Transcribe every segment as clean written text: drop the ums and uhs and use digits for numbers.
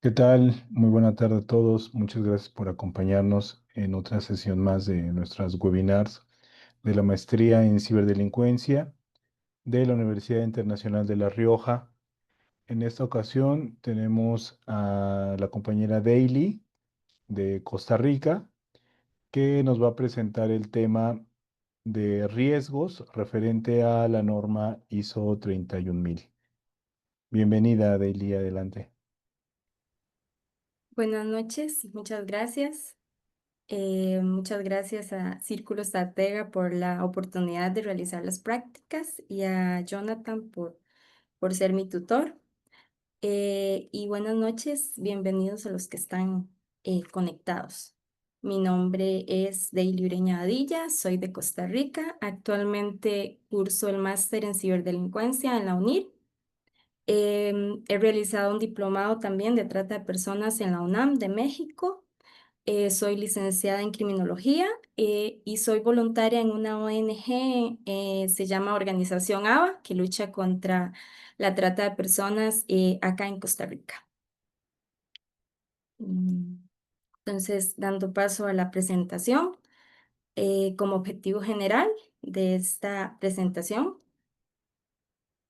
¿Qué tal? Muy buena tarde a todos. Muchas gracias por acompañarnos en otra sesión más de nuestras webinars de la maestría en ciberdelincuencia de la Universidad Internacional de La Rioja. En esta ocasión tenemos a la compañera Daily de Costa Rica que nos va a presentar el tema de riesgos referente a la norma ISO 31000. Bienvenida, Daily, adelante. Buenas noches, muchas gracias. Muchas gracias a Círculo Estratega por la oportunidad de realizar las prácticas y a Jonathan por ser mi tutor. Y buenas noches, bienvenidos a los que están conectados. Mi nombre es Daily Ureña Adilla, soy de Costa Rica. Actualmente curso el máster en ciberdelincuencia en la UNIR. He realizado un diplomado también de trata de personas en la UNAM de México. Soy licenciada en criminología y soy voluntaria en una ONG, se llama Organización ABA, que lucha contra la trata de personas acá en Costa Rica. Mm, Entonces, dando paso a la presentación, como objetivo general de esta presentación,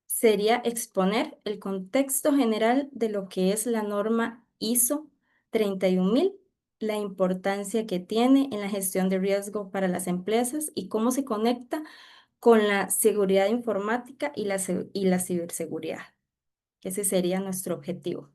sería exponer el contexto general de lo que es la norma ISO 31000, la importancia que tiene en la gestión de riesgo para las empresas y cómo se conecta con la seguridad informática y la ciberseguridad. Ese sería nuestro objetivo.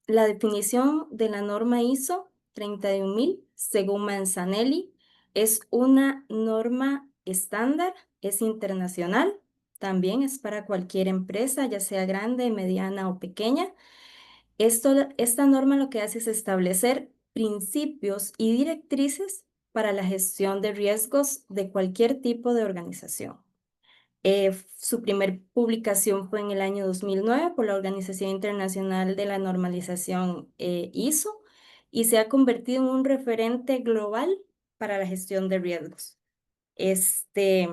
La definición de la norma ISO 31000, según Manzanelli, es una norma estándar, es internacional, también es para cualquier empresa, ya sea grande, mediana o pequeña. Esta norma lo que hace es establecer principios y directrices para la gestión de riesgos de cualquier tipo de organización. Su primer publicación fue en el año 2009 por la Organización Internacional de la Normalización ISO y se ha convertido en un referente global para la gestión de riesgos. Este,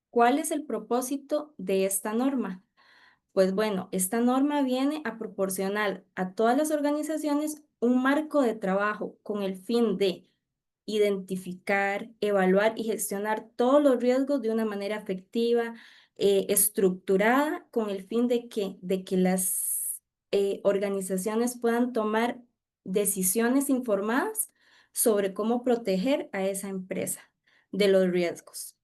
¿Cuál es el propósito de esta norma? Pues bueno, esta norma viene a proporcionar a todas las organizaciones un marco de trabajo con el fin de identificar, evaluar y gestionar todos los riesgos de una manera efectiva, estructurada, con el fin de que las organizaciones puedan tomar decisiones informadas sobre cómo proteger a esa empresa de los riesgos.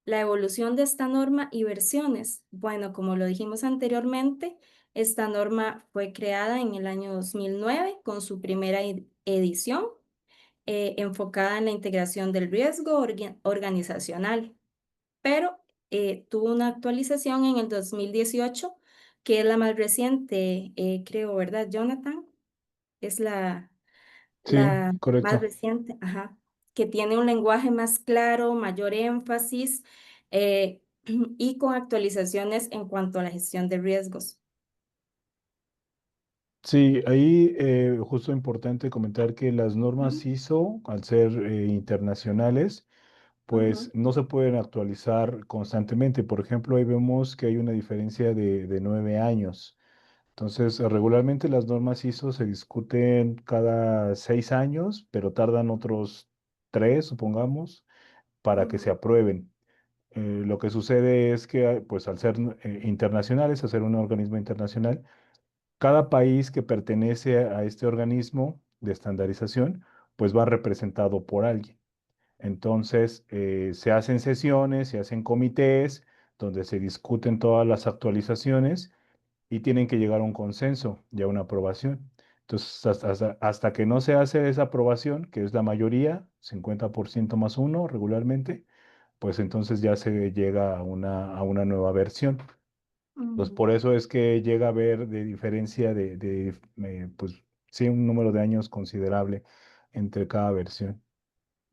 La evolución de esta norma y versiones. Bueno, como lo dijimos anteriormente, esta norma fue creada en el año 2009 con su primera edición, enfocada en la integración del riesgo organizacional, pero tuvo una actualización en el 2018, que es la más reciente, creo, ¿verdad, Jonathan? Es Sí, la más correcto. reciente, ajá, que tiene un lenguaje más claro, mayor énfasis y con actualizaciones en cuanto a la gestión de riesgos. Sí, ahí justo importante comentar que las Ujú, normas ISO, al ser internacionales, pues ujú, no se pueden actualizar constantemente. Por ejemplo, ahí vemos que hay una diferencia de 9 años. Entonces, regularmente las normas ISO se discuten cada 6 años, pero tardan otros tres, supongamos, para que se ujú, aprueben. Lo que sucede es que, pues al ser internacionales, al ser un organismo internacional, cada país que pertenece a este organismo de estandarización, pues va representado por alguien. Entonces, se hacen sesiones, se hacen comités donde se discuten todas las actualizaciones y tienen que llegar a un consenso y a una aprobación. Entonces, hasta que no se hace esa aprobación, que es la mayoría, 50% más uno regularmente, pues entonces ya se llega a una nueva versión. Entonces, ujú, por eso es que llega a haber de diferencia pues, sí, un número de años considerable entre cada versión.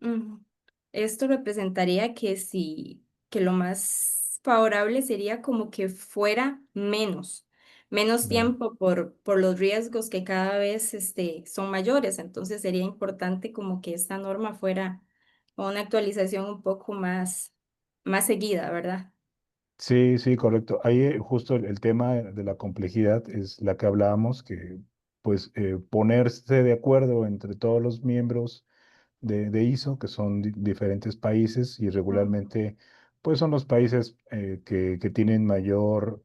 ujú. Esto representaría que lo más favorable sería como que fuera menos Claro. tiempo por los riesgos que cada vez son mayores. Entonces sería importante como que esta norma fuera una actualización un poco más seguida, ¿verdad? Sí, sí, correcto. Ahí justo el tema de la complejidad es la que hablábamos, que pues ponerse de acuerdo entre todos los miembros de ISO, que son diferentes países y Ujú, regularmente pues son los países que tienen mayor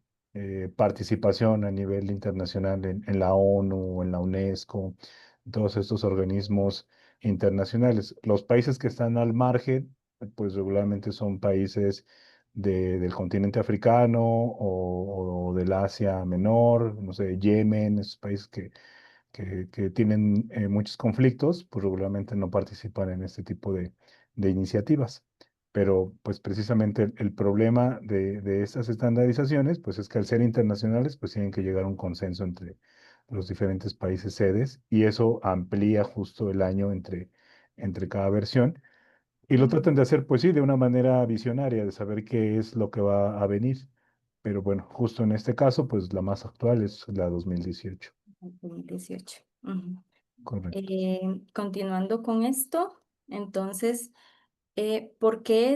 participación a nivel internacional en la ONU, en la UNESCO, todos estos organismos internacionales. Los países que están al margen, pues regularmente son países del continente africano o del Asia Menor, no sé, Yemen, esos países que tienen muchos conflictos, pues regularmente no participan en este tipo de iniciativas. Pero pues precisamente el problema de estas estandarizaciones, pues es que al ser internacionales, pues tienen que llegar a un consenso entre los diferentes países sedes y eso amplía justo el año entre cada versión. Y lo tratan ujú. de hacer, pues sí, de una manera visionaria, de saber qué es lo que va a venir. Pero bueno, justo en este caso, pues la más actual es la 2018. 2018. Ujú. Correcto. Continuando con esto, entonces, ¿por qué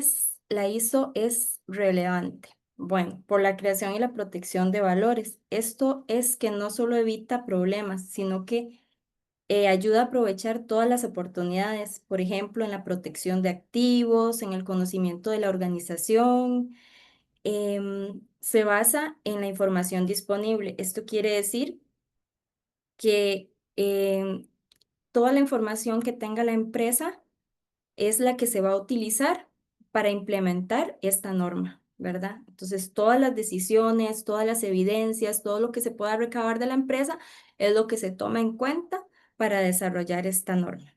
la ISO es relevante? Bueno, por la creación y la protección de valores. Esto es que no solo evita problemas, sino que ayuda a aprovechar todas las oportunidades, por ejemplo, en la protección de activos, en el conocimiento de la organización. Se basa en la información disponible. Esto quiere decir que toda la información que tenga la empresa es la que se va a utilizar para implementar esta norma, ¿verdad? Entonces, todas las decisiones, todas las evidencias, todo lo que se pueda recabar de la empresa es lo que se toma en cuenta para desarrollar esta norma.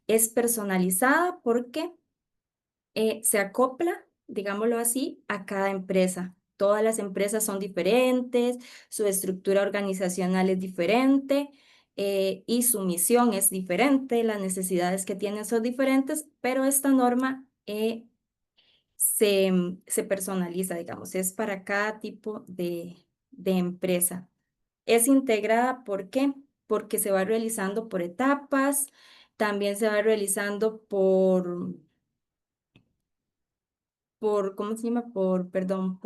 Es personalizada porque se acopla, digámoslo así, a cada empresa. Todas las empresas son diferentes, su estructura organizacional es diferente y su misión es diferente, las necesidades que tienen son diferentes, pero esta norma se personaliza, digamos, es para cada tipo de empresa. Es integrada, ¿por qué? Porque se va realizando por etapas, también se va realizando ¿cómo se llama? Perdón,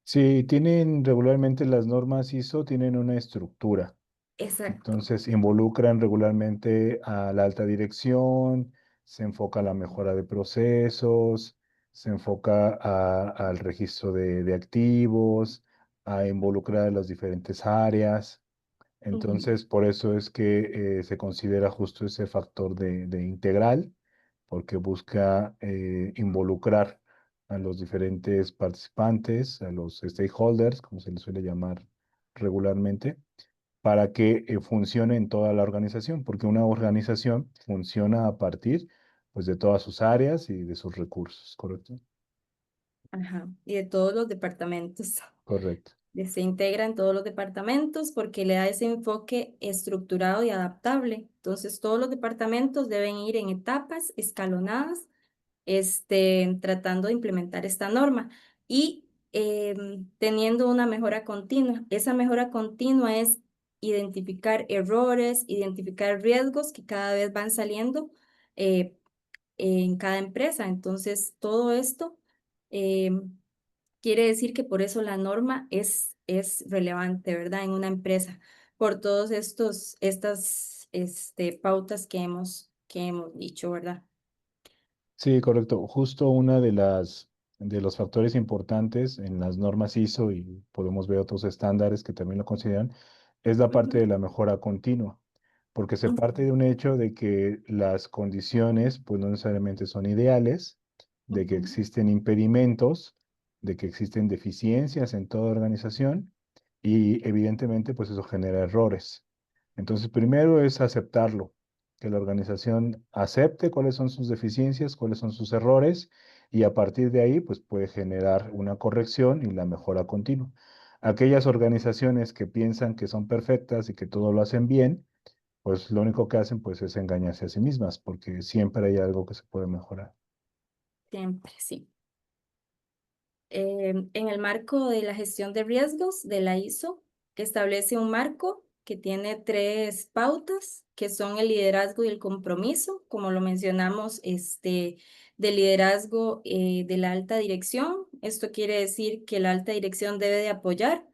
Sí, tienen regularmente las normas ISO, tienen una estructura. exacto. Entonces, involucran regularmente a la alta dirección, se enfoca a la mejora de procesos, se enfoca al registro de activos, a involucrar a las diferentes áreas. Ujú, Entonces, por eso es que se considera justo ese factor de integral, porque busca involucrar a los diferentes participantes, a los stakeholders, como se les suele llamar regularmente, para que funcione en toda la organización, porque una organización funciona a partir, pues, de todas sus áreas y de sus recursos, ¿correcto? ajá. Y de todos los departamentos. Correcto. Se integra en todos los departamentos porque le da ese enfoque estructurado y adaptable. Entonces, todos los departamentos deben ir en etapas escalonadas, tratando de implementar esta norma y teniendo una mejora continua. Esa mejora continua es identificar errores, identificar riesgos que cada vez van saliendo eh, en cada empresa. Entonces, todo esto quiere decir que por eso la norma es relevante, ¿verdad? En una empresa, por todos estas pautas que hemos dicho, ¿verdad? Sí, correcto. Justo una de los factores importantes en las normas ISO y podemos ver otros estándares que también lo consideran, es la parte Ujú, de la mejora continua, porque se parte ujú, de un hecho de que las condiciones pues no necesariamente son ideales, de que ujú. existen impedimentos, de que existen deficiencias en toda organización y evidentemente pues eso genera errores. Entonces, primero es aceptarlo, que la organización acepte cuáles son sus deficiencias, cuáles son sus errores, y a partir de ahí, pues puede generar una corrección y la mejora continua. Aquellas organizaciones que piensan que son perfectas y que todo lo hacen bien, pues lo único que hacen pues es engañarse a sí mismas, porque siempre hay algo que se puede mejorar. Siempre, sí. En el marco de la gestión de riesgos de la ISO, que establece un marco que tiene tres pautas, que son el liderazgo y el compromiso, como lo mencionamos, de liderazgo de la alta dirección. Esto quiere decir que la alta dirección debe de apoyar,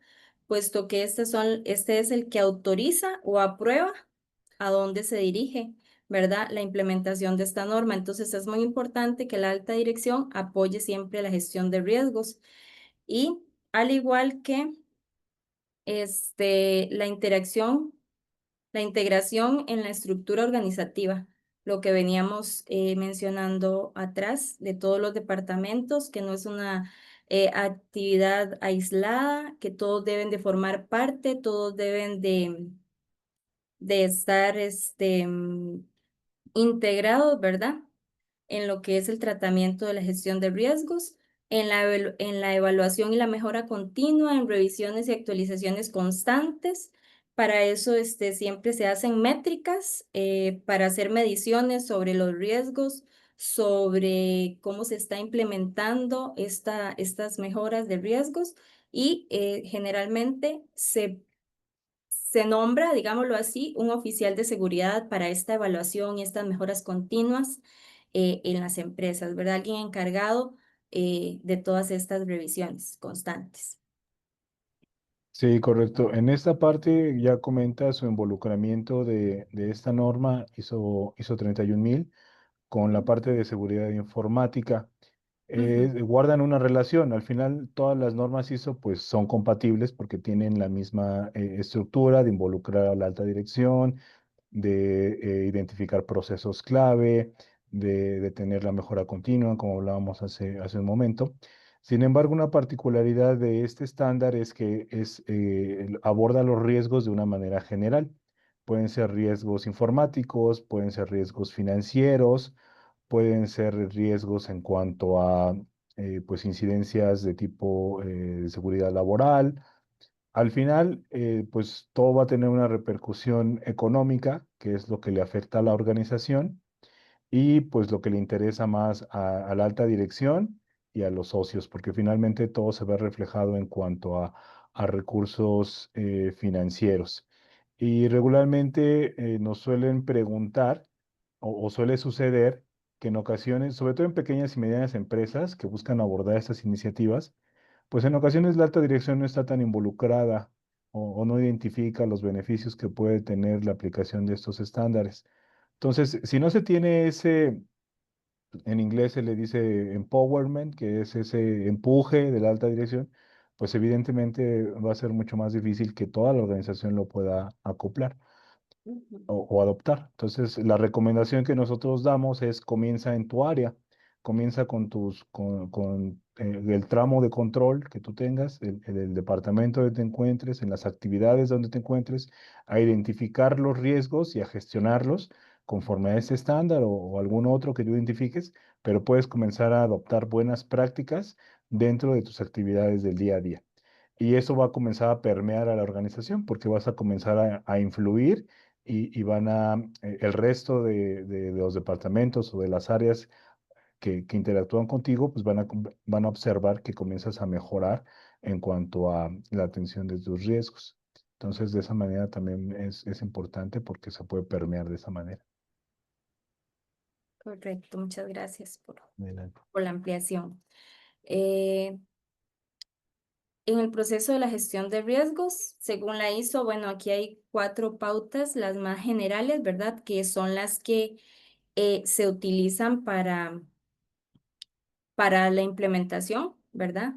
puesto que este es el que autoriza o aprueba a dónde se dirige, ¿verdad? La implementación de esta norma. Entonces es muy importante que la alta dirección apoye siempre la gestión de riesgos y al igual que la interacción, la integración en la estructura organizativa, lo que veníamos mencionando atrás de todos los departamentos, que no es una actividad aislada, que todos deben de formar parte, todos deben de estar integrados, ¿verdad? En lo que es el tratamiento de la gestión de riesgos, en la evaluación y la mejora continua, en revisiones y actualizaciones constantes. Para eso siempre se hacen métricas para hacer mediciones sobre los riesgos, sobre cómo se está implementando estas mejoras de riesgos y generalmente se nombra, digámoslo así, un oficial de seguridad para esta evaluación y estas mejoras continuas en las empresas, ¿verdad? Alguien encargado de todas estas revisiones constantes. Sí, correcto. En esta parte ya comenta su involucramiento de esta norma ISO 31000 con la parte de seguridad informática. Ujú, Guardan una relación. Al final, todas las normas ISO pues, son compatibles porque tienen la misma estructura de involucrar a la alta dirección, de identificar procesos clave, de tener la mejora continua, como hablábamos hace un momento. Sin embargo, una particularidad de este estándar es que aborda los riesgos de una manera general. Pueden ser riesgos informáticos, pueden ser riesgos financieros, pueden ser riesgos en cuanto a pues incidencias de tipo de seguridad laboral. Al final, pues todo va a tener una repercusión económica, que es lo que le afecta a la organización, y pues lo que le interesa más a la alta dirección y a los socios, porque finalmente todo se ve reflejado en cuanto a recursos financieros. Y regularmente nos suelen preguntar o suele suceder que en ocasiones, sobre todo en pequeñas y medianas empresas que buscan abordar estas iniciativas, pues en ocasiones la alta dirección no está tan involucrada o no identifica los beneficios que puede tener la aplicación de estos estándares. Entonces, si no se tiene en inglés se le dice empowerment, que es ese empuje de la alta dirección, pues evidentemente va a ser mucho más difícil que toda la organización lo pueda acoplar ujú. o adoptar. Entonces, la recomendación que nosotros damos es comienza en tu área, comienza con el tramo de control que tú tengas, el departamento donde te encuentres, en las actividades donde te encuentres, a identificar los riesgos y a gestionarlos conforme a ese estándar o algún otro que tú identifiques, pero puedes comenzar a adoptar buenas prácticas dentro de tus actividades del día a día. Y eso va a comenzar a permear a la organización porque vas a comenzar a influir y el resto de los departamentos o de las áreas que interactúan contigo, pues van a observar que comienzas a mejorar en cuanto a la atención de tus riesgos. Entonces, de esa manera también es importante porque se puede permear de esa manera. Correcto, muchas gracias Adelante. por la ampliación. Eh, en el proceso de la gestión de riesgos, según la ISO, bueno, aquí hay cuatro pautas, las más generales, ¿verdad? Que son las que se utilizan para la implementación, ¿verdad?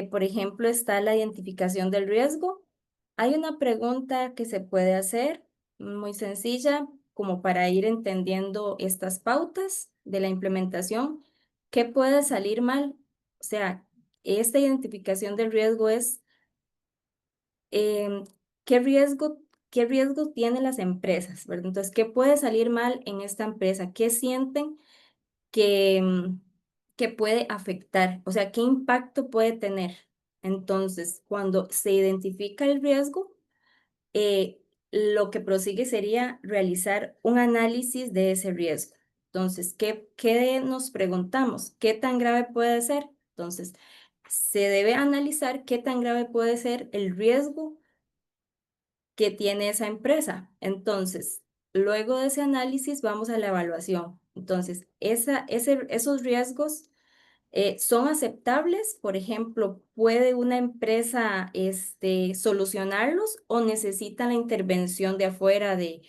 Por ejemplo, está la identificación del riesgo. Hay una pregunta que se puede hacer muy sencilla, como para ir entendiendo estas pautas de la implementación. ¿Qué puede salir mal? O sea, esta identificación del riesgo es em, ¿qué qué riesgo tienen las empresas, ¿verdad? Entonces, ¿qué puede salir mal en esta empresa? ¿Qué sienten que puede afectar? O sea, ¿qué impacto puede tener? Entonces, cuando se identifica el riesgo, eh, lo que prosigue sería realizar un análisis de ese riesgo. Entonces, ¿qué nos preguntamos? ¿Qué tan grave puede ser? Entonces, se debe analizar qué tan grave puede ser el riesgo que tiene esa empresa. Entonces, luego de ese análisis vamos a la evaluación. Entonces, esos riesgos son aceptables. Por ejemplo, ¿puede una empresa solucionarlos o necesita la intervención de afuera de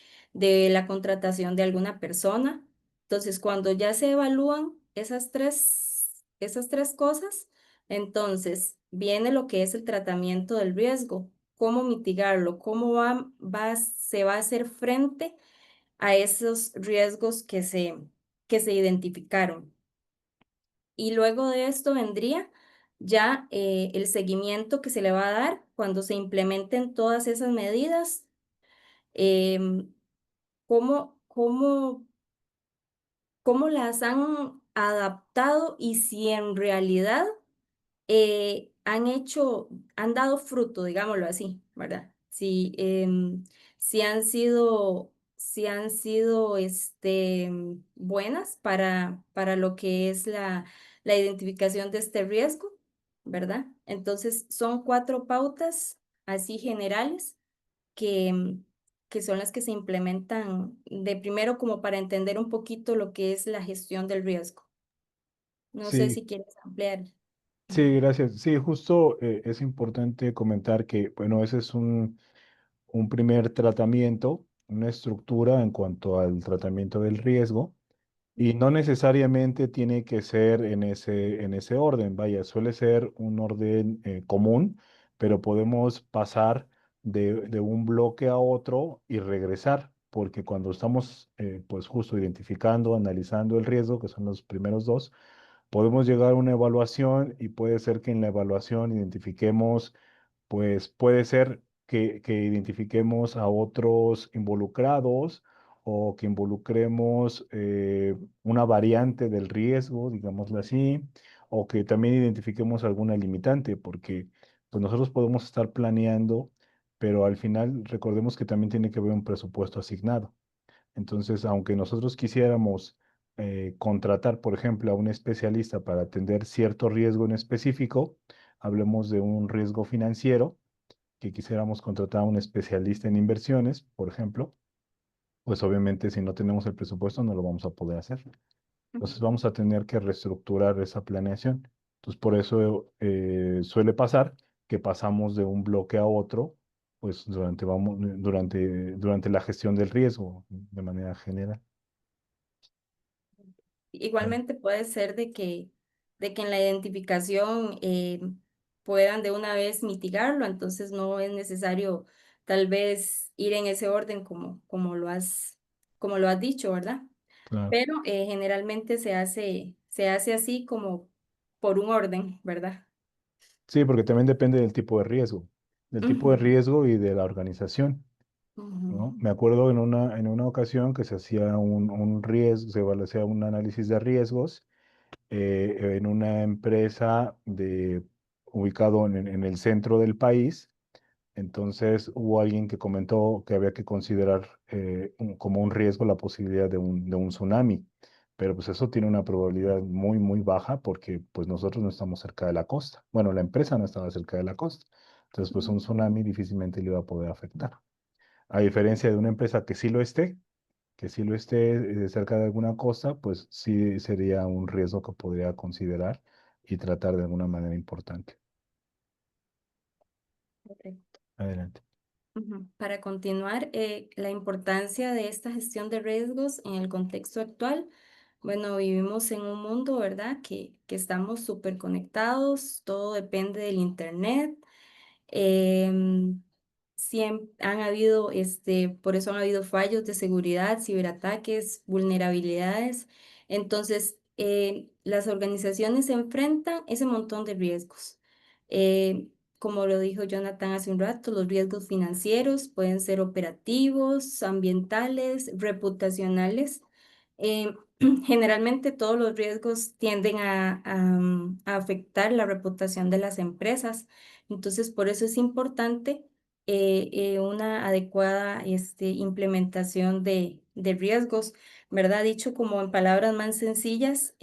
la contratación de alguna persona? Entonces, cuando ya se evalúan esas tres cosas, entonces viene lo que es el tratamiento del riesgo, cómo mitigarlo, se va a hacer frente a esos riesgos que se identificaron. Y luego de esto vendría ya el seguimiento que se le va a dar cuando se implementen todas esas medidas, em, cómo cómo las han adaptado y si en realidad han dado fruto, digámoslo así, ¿verdad? Si han sido buenas para lo que es la identificación de este riesgo, ¿verdad? Entonces, son cuatro pautas así generales que, que son las que se implementan de primero como para entender un poquito lo que es la gestión del riesgo. No sé Sí, si quieres ampliar. sí, gracias. Sí, justo es importante comentar que, bueno, ese es un primer tratamiento, una estructura en cuanto al tratamiento del riesgo. Y no necesariamente tiene que ser en ese orden, vaya, suele ser un orden común, pero podemos pasar de un bloque a otro y regresar, porque cuando estamos pues justo identificando, analizando el riesgo, que son los primeros dos, podemos llegar a una evaluación y puede ser que en la evaluación identifiquemos pues puede ser que identifiquemos a otros involucrados o que involucremos una variante del riesgo, digámoslo así, o que también identifiquemos alguna limitante, porque pues nosotros podemos estar planeando, pero al final recordemos que también tiene que haber un presupuesto asignado. Entonces, aunque nosotros quisiéramos contratar, por ejemplo, a un especialista para atender cierto riesgo en específico, hablemos de un riesgo financiero, que quisiéramos contratar a un especialista en inversiones, por ejemplo, pues obviamente si no tenemos el presupuesto no lo vamos a poder hacer. Entonces vamos a tener que reestructurar esa planeación. Entonces por eso suele pasar que pasamos de un bloque a otro, pues durante la gestión del riesgo de manera general. Ah, Igualmente puede ser de que en la identificación puedan de una vez mitigarlo, entonces no es necesario tal vez ir en ese orden como lo has dicho, ¿verdad? claro. Pero generalmente se hace así como por un orden, ¿verdad? Sí, porque también depende del tipo de Ujú, riesgo y de la organización. ujú, ¿No? Me acuerdo en una ocasión que se hacía un riesgo, hacía un análisis de riesgos en una empresa ubicado en el centro del país. Entonces hubo alguien que comentó que había que considerar como un riesgo la posibilidad de un tsunami. Pero pues eso tiene una probabilidad muy, muy baja porque pues nosotros no estamos cerca de la costa. Bueno, la empresa no estaba cerca de la costa. Entonces pues un ujú. tsunami difícilmente le iba a poder afectar. A diferencia de una empresa que sí lo esté cerca de alguna costa, pues sí sería un riesgo que podría considerar y tratar de alguna manera importante. Correcto. Adelante. Ujú. Para continuar, la importancia de esta gestión de riesgos en el contexto actual. Bueno, vivimos en un mundo, ¿verdad? Que estamos súper conectados, todo depende del internet. Siempre han habido, por eso han habido fallos de seguridad, ciberataques, vulnerabilidades. Entonces, las organizaciones se enfrentan ese montón de riesgos. Eh, Como lo dijo Jonathan hace un rato, los riesgos financieros pueden ser operativos, ambientales, reputacionales. Eh, Generalmente todos los riesgos tienden a afectar la reputación de las empresas. Entonces, por eso es importante una adecuada implementación de riesgos, ¿verdad? Dicho como en palabras más sencillas,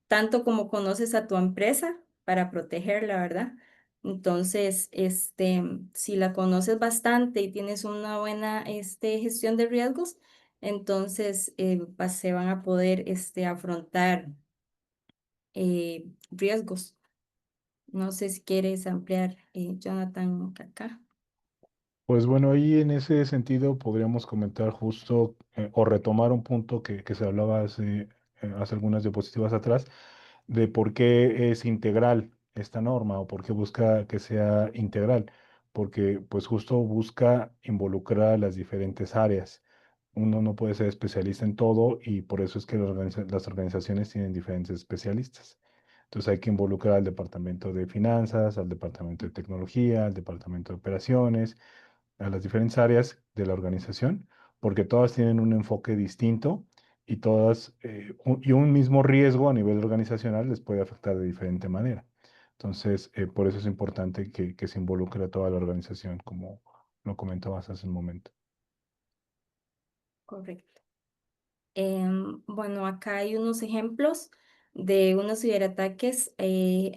tanto como conoces a tu empresa para protegerla, ¿verdad? Entonces, si la conoces bastante y tienes una buena, gestión de riesgos, entonces se van a poder, afrontar riesgos. No sé si quieres ampliar, Jonathan, acá. Pues bueno, ahí en ese sentido podríamos comentar justo o retomar un punto que se hablaba hace algunas diapositivas atrás, de por qué es integral esta norma o por qué busca que sea integral, porque pues justo busca involucrar a las diferentes áreas. Uno no puede ser especialista en todo y por eso es que las organizaciones tienen diferentes especialistas. Entonces hay que involucrar al departamento de finanzas, al departamento de tecnología, al departamento de operaciones, a las diferentes áreas de la organización, porque todas tienen un enfoque distinto y todas, y un mismo riesgo a nivel organizacional les puede afectar de diferente manera. Entonces, por eso es importante que se involucre a toda la organización, como lo comentabas hace un momento. Correcto. Bueno, acá hay unos ejemplos de unos ciberataques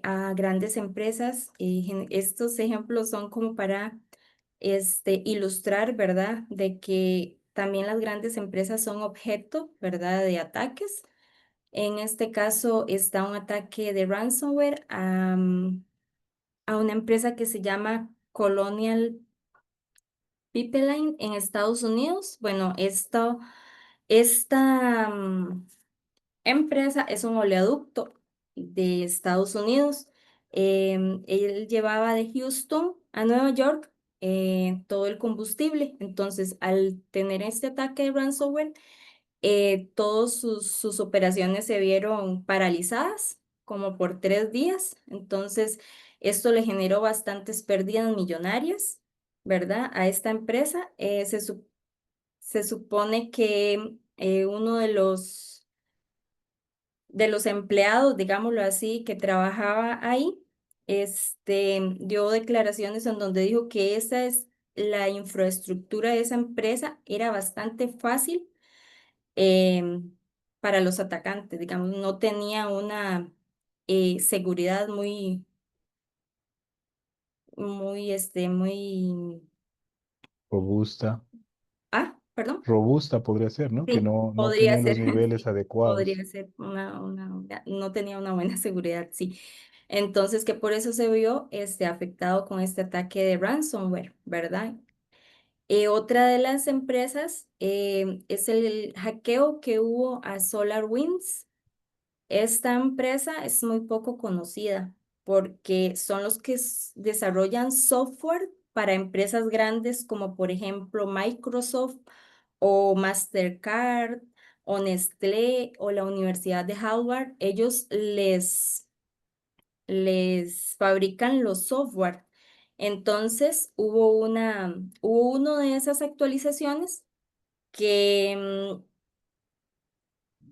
a grandes empresas. Estos ejemplos son como para ilustrar, ¿verdad? De que también las grandes empresas son objeto, ¿verdad? De ataques. En este caso está un ataque de ransomware a una empresa que se llama Colonial Pipeline en Estados Unidos. Bueno, esta empresa es un oleoducto de Estados Unidos. Él llevaba de Houston a Nueva York todo el combustible. Entonces, al tener este ataque de ransomware, todas sus operaciones se vieron paralizadas como por 3 días. Entonces, esto le generó bastantes pérdidas millonarias, ¿verdad? A esta empresa. Se supone que uno de los empleados, digámoslo así, que trabajaba ahí, dio declaraciones en donde dijo que esa es la infraestructura de esa empresa era bastante fácil para los atacantes, digamos, no tenía una seguridad muy, Robusta, perdón. robusta podría ser, ¿no? Que Sí, no podría tiene los ser, niveles sí, podría adecuados. ser no tenía una buena seguridad, sí. Entonces, que por eso se vio afectado con este ataque de ransomware, ¿verdad? Otra de las empresas es el hackeo que hubo a SolarWinds. Esta empresa es muy poco conocida porque son los que desarrollan software para empresas grandes como por ejemplo Microsoft o Mastercard o Nestlé o la Universidad de Harvard. Ellos les fabrican los software. Entonces hubo uno de esas actualizaciones que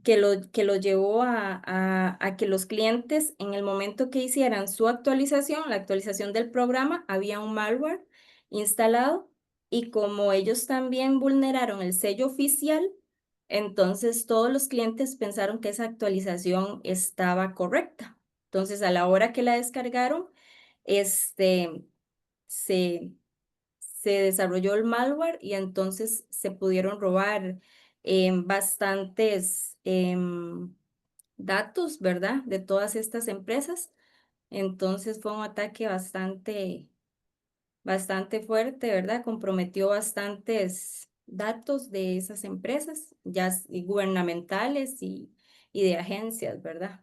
que lo llevó a que los clientes en el momento que hicieran su actualización, la actualización del programa, había un malware instalado y como ellos también vulneraron el sello oficial, entonces todos los clientes pensaron que esa actualización estaba correcta. Entonces a la hora que la descargaron, este, se se desarrolló el malware y entonces se pudieron robar bastantes datos, ¿verdad? De todas estas empresas. Entonces fue un ataque bastante fuerte, ¿verdad? Comprometió bastantes datos de esas empresas, y gubernamentales y de agencias, ¿verdad?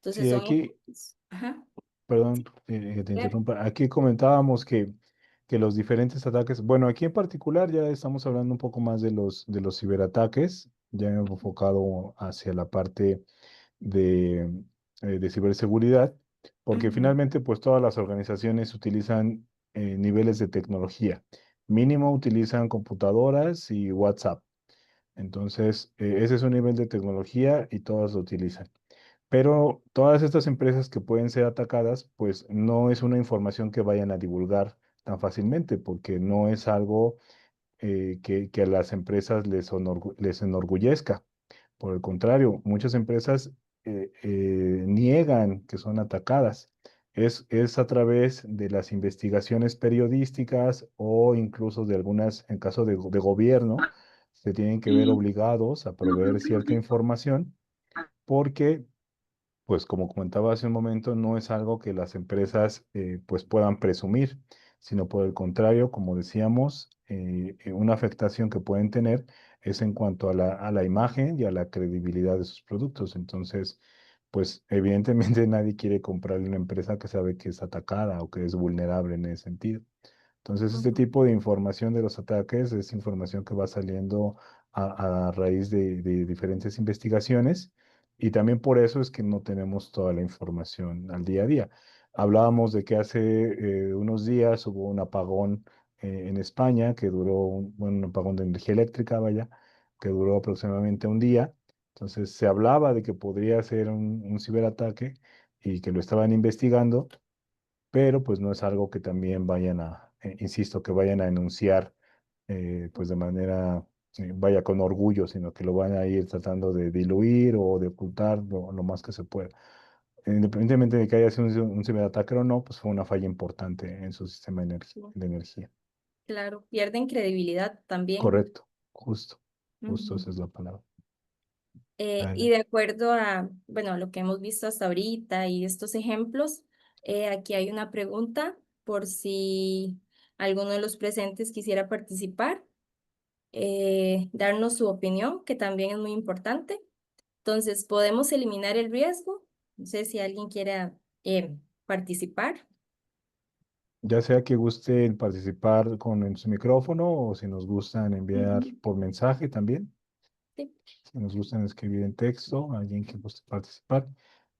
Entonces Sí, son aquí, ejemplos. Ajá, perdón que te claro. interrumpa. Aquí comentábamos que los diferentes ataques, bueno, aquí en particular ya estamos hablando un poco más de los ciberataques, ya hemos enfocado hacia la parte de ciberseguridad, porque Ujú. finalmente pues todas las organizaciones utilizan niveles de tecnología. Mínimo utilizan computadoras y WhatsApp. Entonces, ese es un nivel de tecnología y todas lo utilizan. Pero todas estas empresas que pueden ser atacadas, pues no es una información que vayan a divulgar tan fácilmente, porque no es algo que a las empresas les enorgullezca. Por el contrario, muchas empresas niegan que son atacadas. Es a través de las investigaciones periodísticas o incluso de algunas, en caso de gobierno, se tienen que ver obligados a proveer cierta información porque pues como comentaba hace un momento, no es algo que las empresas pues puedan presumir, sino por el contrario, como decíamos, una afectación que pueden tener es en cuanto a la imagen y a la credibilidad de sus productos. Entonces, pues evidentemente nadie quiere comprarle a una empresa que sabe que es atacada o que es vulnerable en ese sentido. Entonces, este Ujú, tipo de información de los ataques es información que va saliendo a raíz de diferentes investigaciones y también por eso es que no tenemos toda la información al día a día. Hablábamos de que hace unos días hubo un apagón en España que duró, bueno, un apagón de energía eléctrica, vaya, que duró aproximadamente un día. Entonces, se hablaba de que podría ser un ciberataque y que lo estaban investigando, pero pues no es algo que también vayan insisto, que vayan a enunciar pues de manera, vaya con orgullo, sino que lo van a ir tratando de diluir o de ocultar lo más que se pueda. Independientemente de que haya sido un ciberataque o no, pues fue una falla importante en su sistema sí, de energía. claro, pierden credibilidad también. Correcto, justo Ujú. esa es la palabra. Y Adelante. de acuerdo a, bueno, lo que hemos visto hasta ahorita y estos ejemplos, aquí hay una pregunta por si alguno de los presentes quisiera participar, darnos su opinión, que también es muy importante. Entonces, ¿podemos eliminar el riesgo? No sé si alguien quiera participar. Ya sea que gusten participar con su micrófono o si nos gustan enviar Ujú, por mensaje también. sí, Si nos gustan escribir en texto, alguien que guste participar.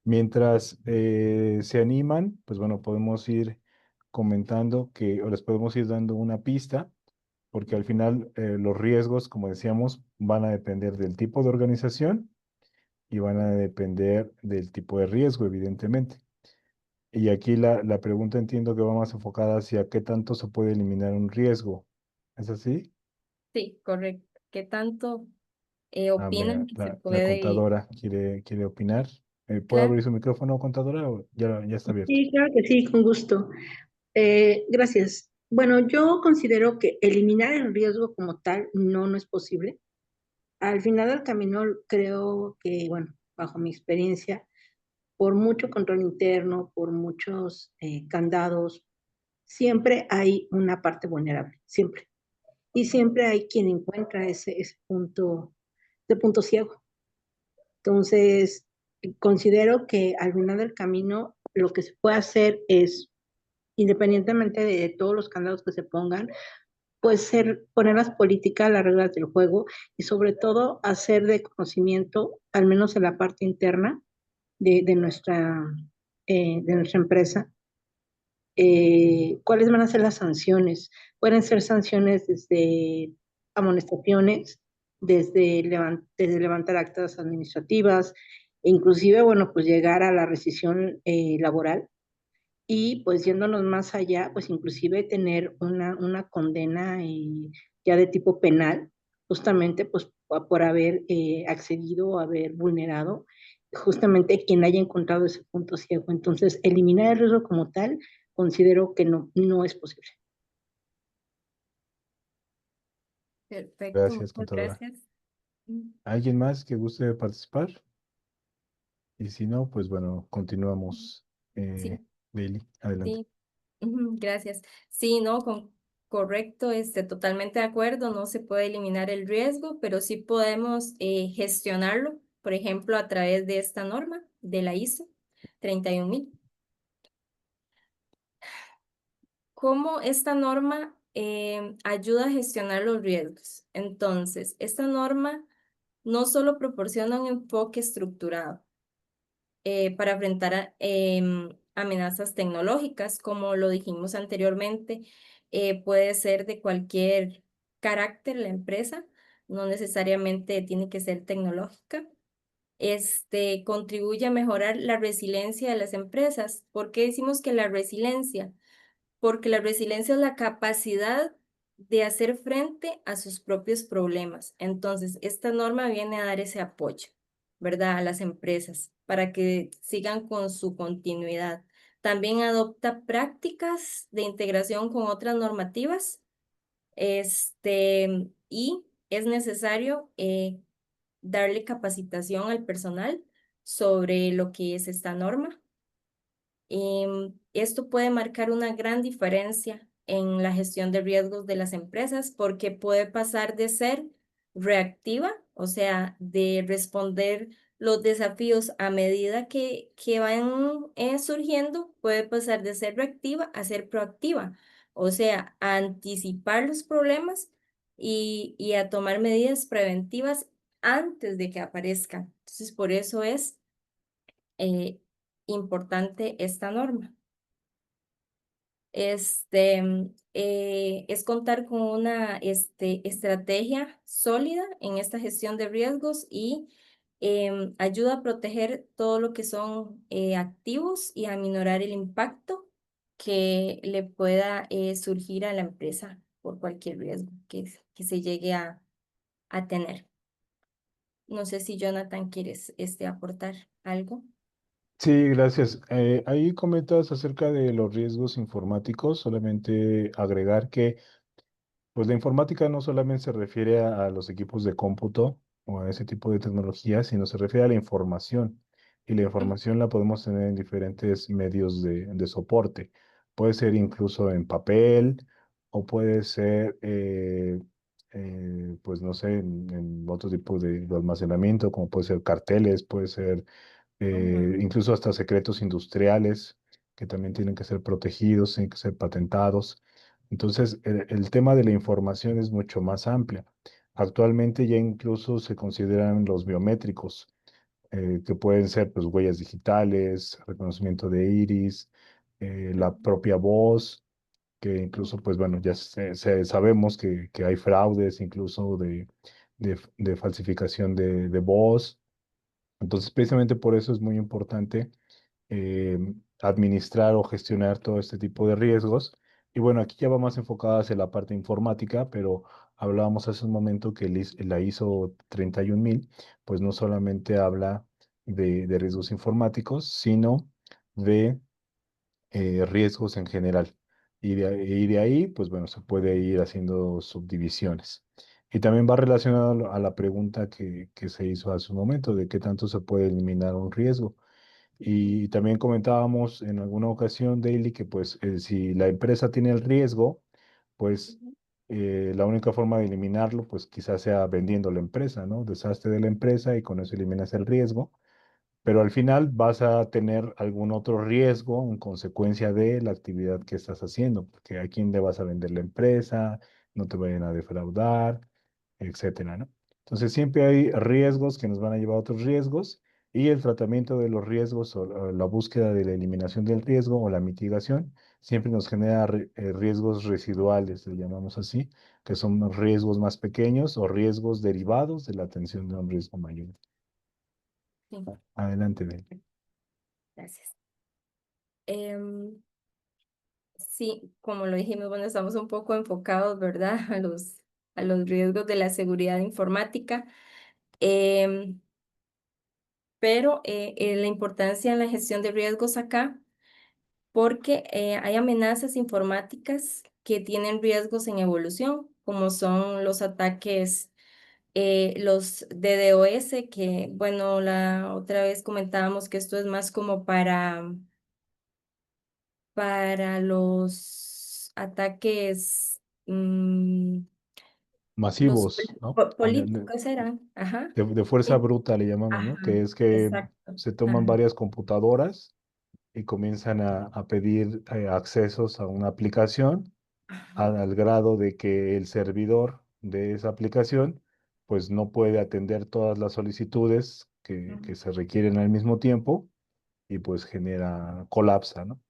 Mientras se animan, pues bueno, podemos ir comentando que, o les podemos ir dando una pista, porque al final los riesgos, como decíamos, van a depender del tipo de organización y van a depender del tipo de riesgo, evidentemente. Y aquí la pregunta entiendo que va más enfocada hacia qué tanto se puede eliminar un riesgo. ¿Es así? sí, correcto. ¿Qué tanto Ah, opinan mira, que se la puede? contadora quiere opinar. ¿Puedo Claro. abrir su micrófono, contadora? ¿O ya está abierto? Sí, claro que sí, con gusto. Gracias. Bueno, yo considero que eliminar el riesgo como tal no es posible. Al final del camino creo que, bueno, bajo mi experiencia, por mucho control interno, por muchos candados, siempre hay una parte vulnerable, siempre. Y siempre hay quien encuentra ese punto ciego. Entonces, considero que al final del camino lo que se puede hacer es, independientemente de todos los candados que se pongan, pues poner las políticas, las reglas del juego y sobre todo hacer de conocimiento, al menos en la parte interna de de nuestra empresa, cuáles van a ser las sanciones. Pueden ser sanciones desde amonestaciones, desde levantar actas administrativas, e inclusive, bueno, pues llegar a la rescisión laboral y pues yéndonos más allá, pues inclusive tener una condena ya de tipo penal, justamente pues por haber accedido o haber vulnerado justamente quien haya encontrado ese punto ciego. Entonces, eliminar el riesgo como tal, considero que no es posible. Perfecto, Gracias, muchas contadora. gracias. Mm, ¿Alguien más que guste participar? Y si no, pues bueno, continuamos. sí, Bailey, adelante. sí, ujú, gracias. Sí, no, correcto, totalmente de acuerdo, no se puede eliminar el riesgo, pero sí podemos gestionarlo, por ejemplo, a través de esta norma de la ISO 31000. ¿Cómo esta norma ayuda a gestionar los riesgos? Entonces, esta norma no solo proporciona un enfoque estructurado para enfrentar amenazas tecnológicas, como lo dijimos anteriormente, puede ser de cualquier carácter la empresa, no necesariamente tiene que ser tecnológica. Contribuye a mejorar la resiliencia de las empresas. ¿Por qué decimos que la resiliencia? Porque la resiliencia es la capacidad de hacer frente a sus propios problemas. Entonces, esta norma viene a dar ese apoyo, ¿verdad? A las empresas para que sigan con su continuidad. También adopta prácticas de integración con otras normativas, y es necesario darle capacitación al personal sobre lo que es esta norma. Esto puede marcar una gran diferencia en la gestión de riesgos de las empresas porque puede pasar de ser reactiva, o sea, de responder los desafíos a medida que van surgiendo, puede pasar de ser reactiva a ser proactiva, o sea, a anticipar los problemas y a tomar medidas preventivas antes de que aparezcan. Entonces, por eso es eh, importante esta norma. Es contar con una estrategia sólida en esta gestión de riesgos y ayuda a proteger todo lo que son activos y a minorar el impacto que le pueda surgir a la empresa por cualquier riesgo que se llegue a tener. No sé si Jonathan quieres aportar algo. Sí, gracias. Ahí comentas acerca de los riesgos informáticos, solamente agregar que pues la informática no solamente se refiere a los equipos de cómputo o a ese tipo de tecnología, sino se refiere a la información. Y la información la podemos tener en diferentes medios de soporte. Puede ser incluso en papel o puede ser, pues no sé, en otro tipo de almacenamiento, como puede ser carteles, puede ser Ujú, incluso hasta secretos industriales que también tienen que ser protegidos, tienen que ser patentados. Entonces, el tema de la información es mucho más amplio. Actualmente ya incluso se consideran los biométricos, que pueden ser pues huellas digitales, reconocimiento de iris, la propia voz, que incluso pues bueno, ya sabemos que hay fraudes incluso de falsificación de voz. Entonces, precisamente por eso es muy importante eh, administrar o gestionar todo este tipo de riesgos. Y bueno, aquí ya va más enfocada hacia la parte informática, pero hablábamos hace un momento que la ISO 31000, pues no solamente habla de riesgos informáticos, sino de riesgos en general. Y de ahí, pues bueno, se puede ir haciendo subdivisiones. Y también va relacionado a la pregunta que se hizo hace un momento, de qué tanto se puede eliminar un riesgo. Y también comentábamos en alguna ocasión, Daily, que pues si la empresa tiene el riesgo, pues ujú, la única forma de eliminarlo, pues quizás sea vendiendo la empresa, ¿no? Deshazte de la empresa y con eso eliminas el riesgo, pero al final vas a tener algún otro riesgo en consecuencia de la actividad que estás haciendo, porque a quién le vas a vender la empresa, no te vayan a defraudar, etcétera, ¿no? Entonces siempre hay riesgos que nos van a llevar a otros riesgos y el tratamiento de los riesgos o la búsqueda de la eliminación del riesgo o la mitigación siempre nos genera riesgos residuales, le llamamos así, que son riesgos más pequeños o riesgos derivados de la atención de un riesgo mayor. sí, Adelante, Del. gracias. Em, sí, como lo dijimos, bueno, estamos un poco enfocados, ¿verdad? A los riesgos de la seguridad informática, em, pero la importancia en la gestión de riesgos acá, porque hay amenazas informáticas que tienen riesgos en evolución, como son los ataques, los DDoS, que, bueno, la otra vez comentábamos que esto es más como para los ataques, los Masivos, ¿no? políticos eran, ajá, De fuerza sí, bruta le llamamos, ¿no? ajá, Que es que exacto, se toman ajá, varias computadoras y comienzan a pedir accesos a una aplicación ajá, al grado de que el servidor de esa aplicación pues no puede atender todas las solicitudes que ujú. se requieren al mismo tiempo y pues genera colapsa, ¿no?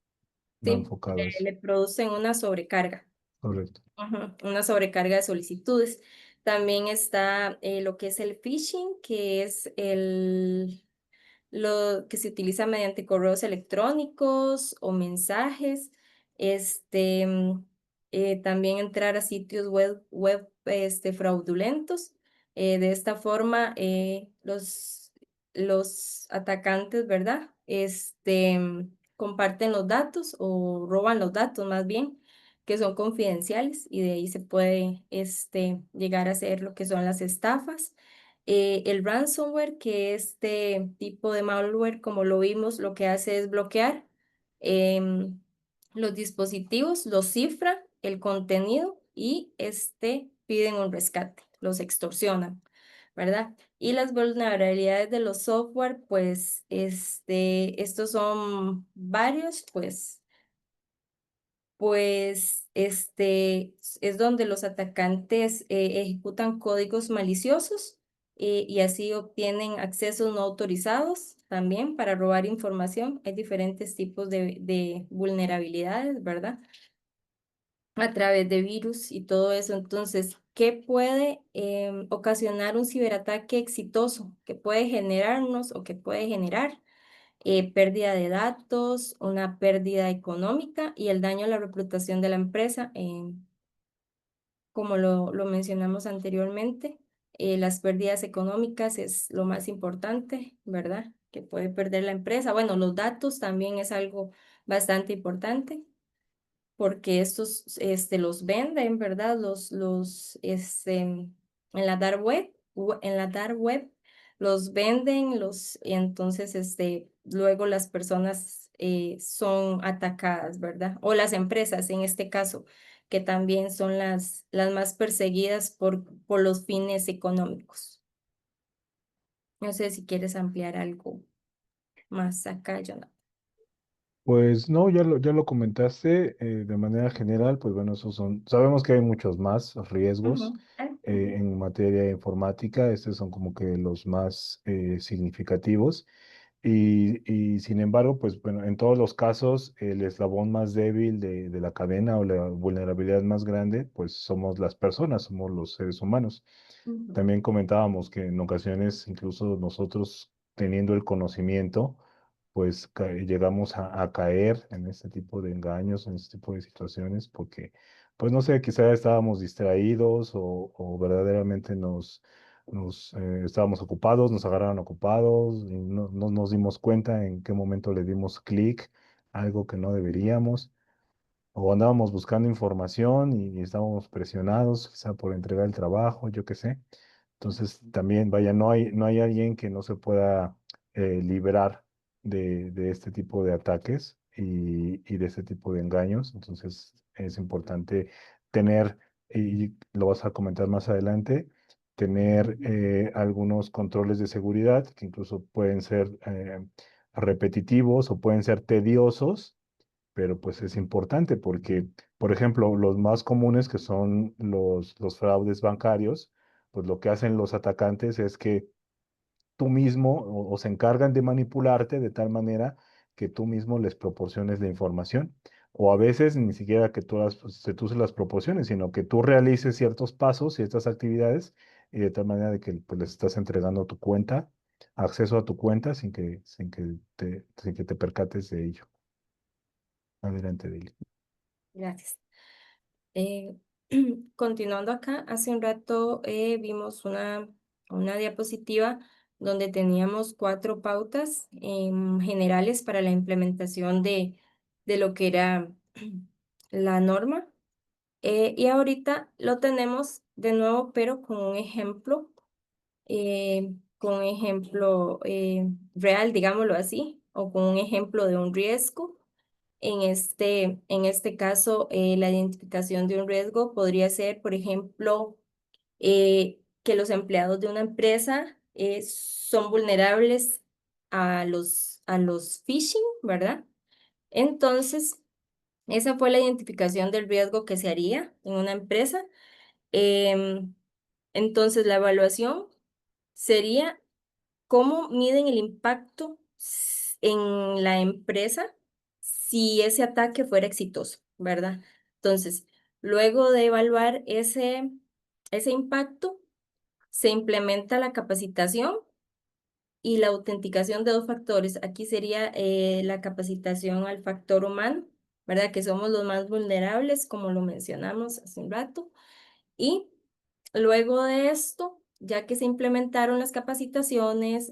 Va Sí, enfocado a eso. le producen una sobrecarga, Correcto. ujú, una sobrecarga de solicitudes. También está lo que es el phishing, que es lo que se utiliza mediante correos electrónicos o mensajes. También entrar a sitios web fraudulentos. De esta forma, los atacantes, ¿verdad? comparten los datos o roban los datos más bien, que son confidenciales y de ahí se puede llegar a hacer lo que son las estafas. El ransomware, que este tipo de malware, como lo vimos, lo que hace es bloquear em, los dispositivos, los cifra, el contenido y piden un rescate, los extorsionan, ¿verdad? Y las vulnerabilidades de los software, pues, estos son varios, es donde los atacantes ejecutan códigos maliciosos y así obtienen accesos no autorizados también para robar información. Hay diferentes tipos de vulnerabilidades, ¿verdad? A través de virus y todo eso. Entonces, ¿qué puede ocasionar un ciberataque exitoso? ¿Qué puede generarnos o qué puede generar? Pérdida de datos, una pérdida económica y el daño a la reputación de la empresa, como lo mencionamos anteriormente. Las pérdidas económicas es lo más importante, ¿verdad? Que puede perder la empresa. Bueno, los datos también es algo bastante importante porque estos los venden, ¿verdad? En la dark web, en la dark web los venden, y entonces luego las personas son atacadas, ¿verdad? O las empresas en este caso, que también son las más perseguidas por los fines económicos. No sé si quieres ampliar algo más acá, Jonathan. Pues no, ya lo comentaste de manera general, pues bueno, sabemos que hay muchos más riesgos Ujú. Ujú. en materia informática, estos son como que los más significativos y sin embargo, pues bueno, en todos los casos, el eslabón más débil de la cadena o la vulnerabilidad más grande, pues somos las personas, somos los seres humanos. Ujú. También comentábamos que en ocasiones, incluso nosotros teniendo el conocimiento, pues llegamos a caer en este tipo de engaños, en este tipo de situaciones, porque, pues no sé, quizá estábamos distraídos o verdaderamente estábamos ocupados, nos agarraron ocupados y no nos dimos cuenta en qué momento le dimos clic a algo que no deberíamos. O andábamos buscando información y estábamos presionados, quizá por entregar el trabajo, yo qué sé. Entonces, también, vaya, no hay alguien que no se pueda librar de este tipo de ataques y de este tipo de engaños. Entonces, es importante tener, y lo vas a comentar más adelante, tener algunos controles de seguridad que incluso pueden ser repetitivos o pueden ser tediosos, pero pues es importante porque, por ejemplo, los más comunes que son los fraudes bancarios, pues lo que hacen los atacantes es que tú mismo o se encargan de manipularte de tal manera que tú mismo les proporciones la información. O a veces ni siquiera que tú se las proporciones, sino que tú realices ciertos pasos, ciertas actividades, y de tal manera de que pues, les estás entregando tu cuenta, acceso a tu cuenta sin que te percates de ello. Adelante, Dili. Gracias. Eh, Continuando acá, hace un rato vimos una diapositiva donde teníamos 4 pautas generales para la implementación de lo que era la norma. Y ahorita lo tenemos de nuevo, pero con un ejemplo real, digámoslo así, o con un ejemplo de un riesgo. En este caso, la identificación de un riesgo podría ser, por ejemplo, que los empleados de una empresa son vulnerables a los phishing, ¿verdad? Entonces, esa fue la identificación del riesgo que se haría en una empresa. Em, entonces, la evaluación sería cómo miden el impacto en la empresa si ese ataque fuera exitoso, ¿verdad? Entonces, luego de evaluar ese impacto, se implementa la capacitación y la autenticación de 2 factores. Aquí sería la capacitación al factor humano, ¿verdad? Que somos los más vulnerables, como lo mencionamos hace un rato. Y luego de esto, ya que se implementaron las capacitaciones,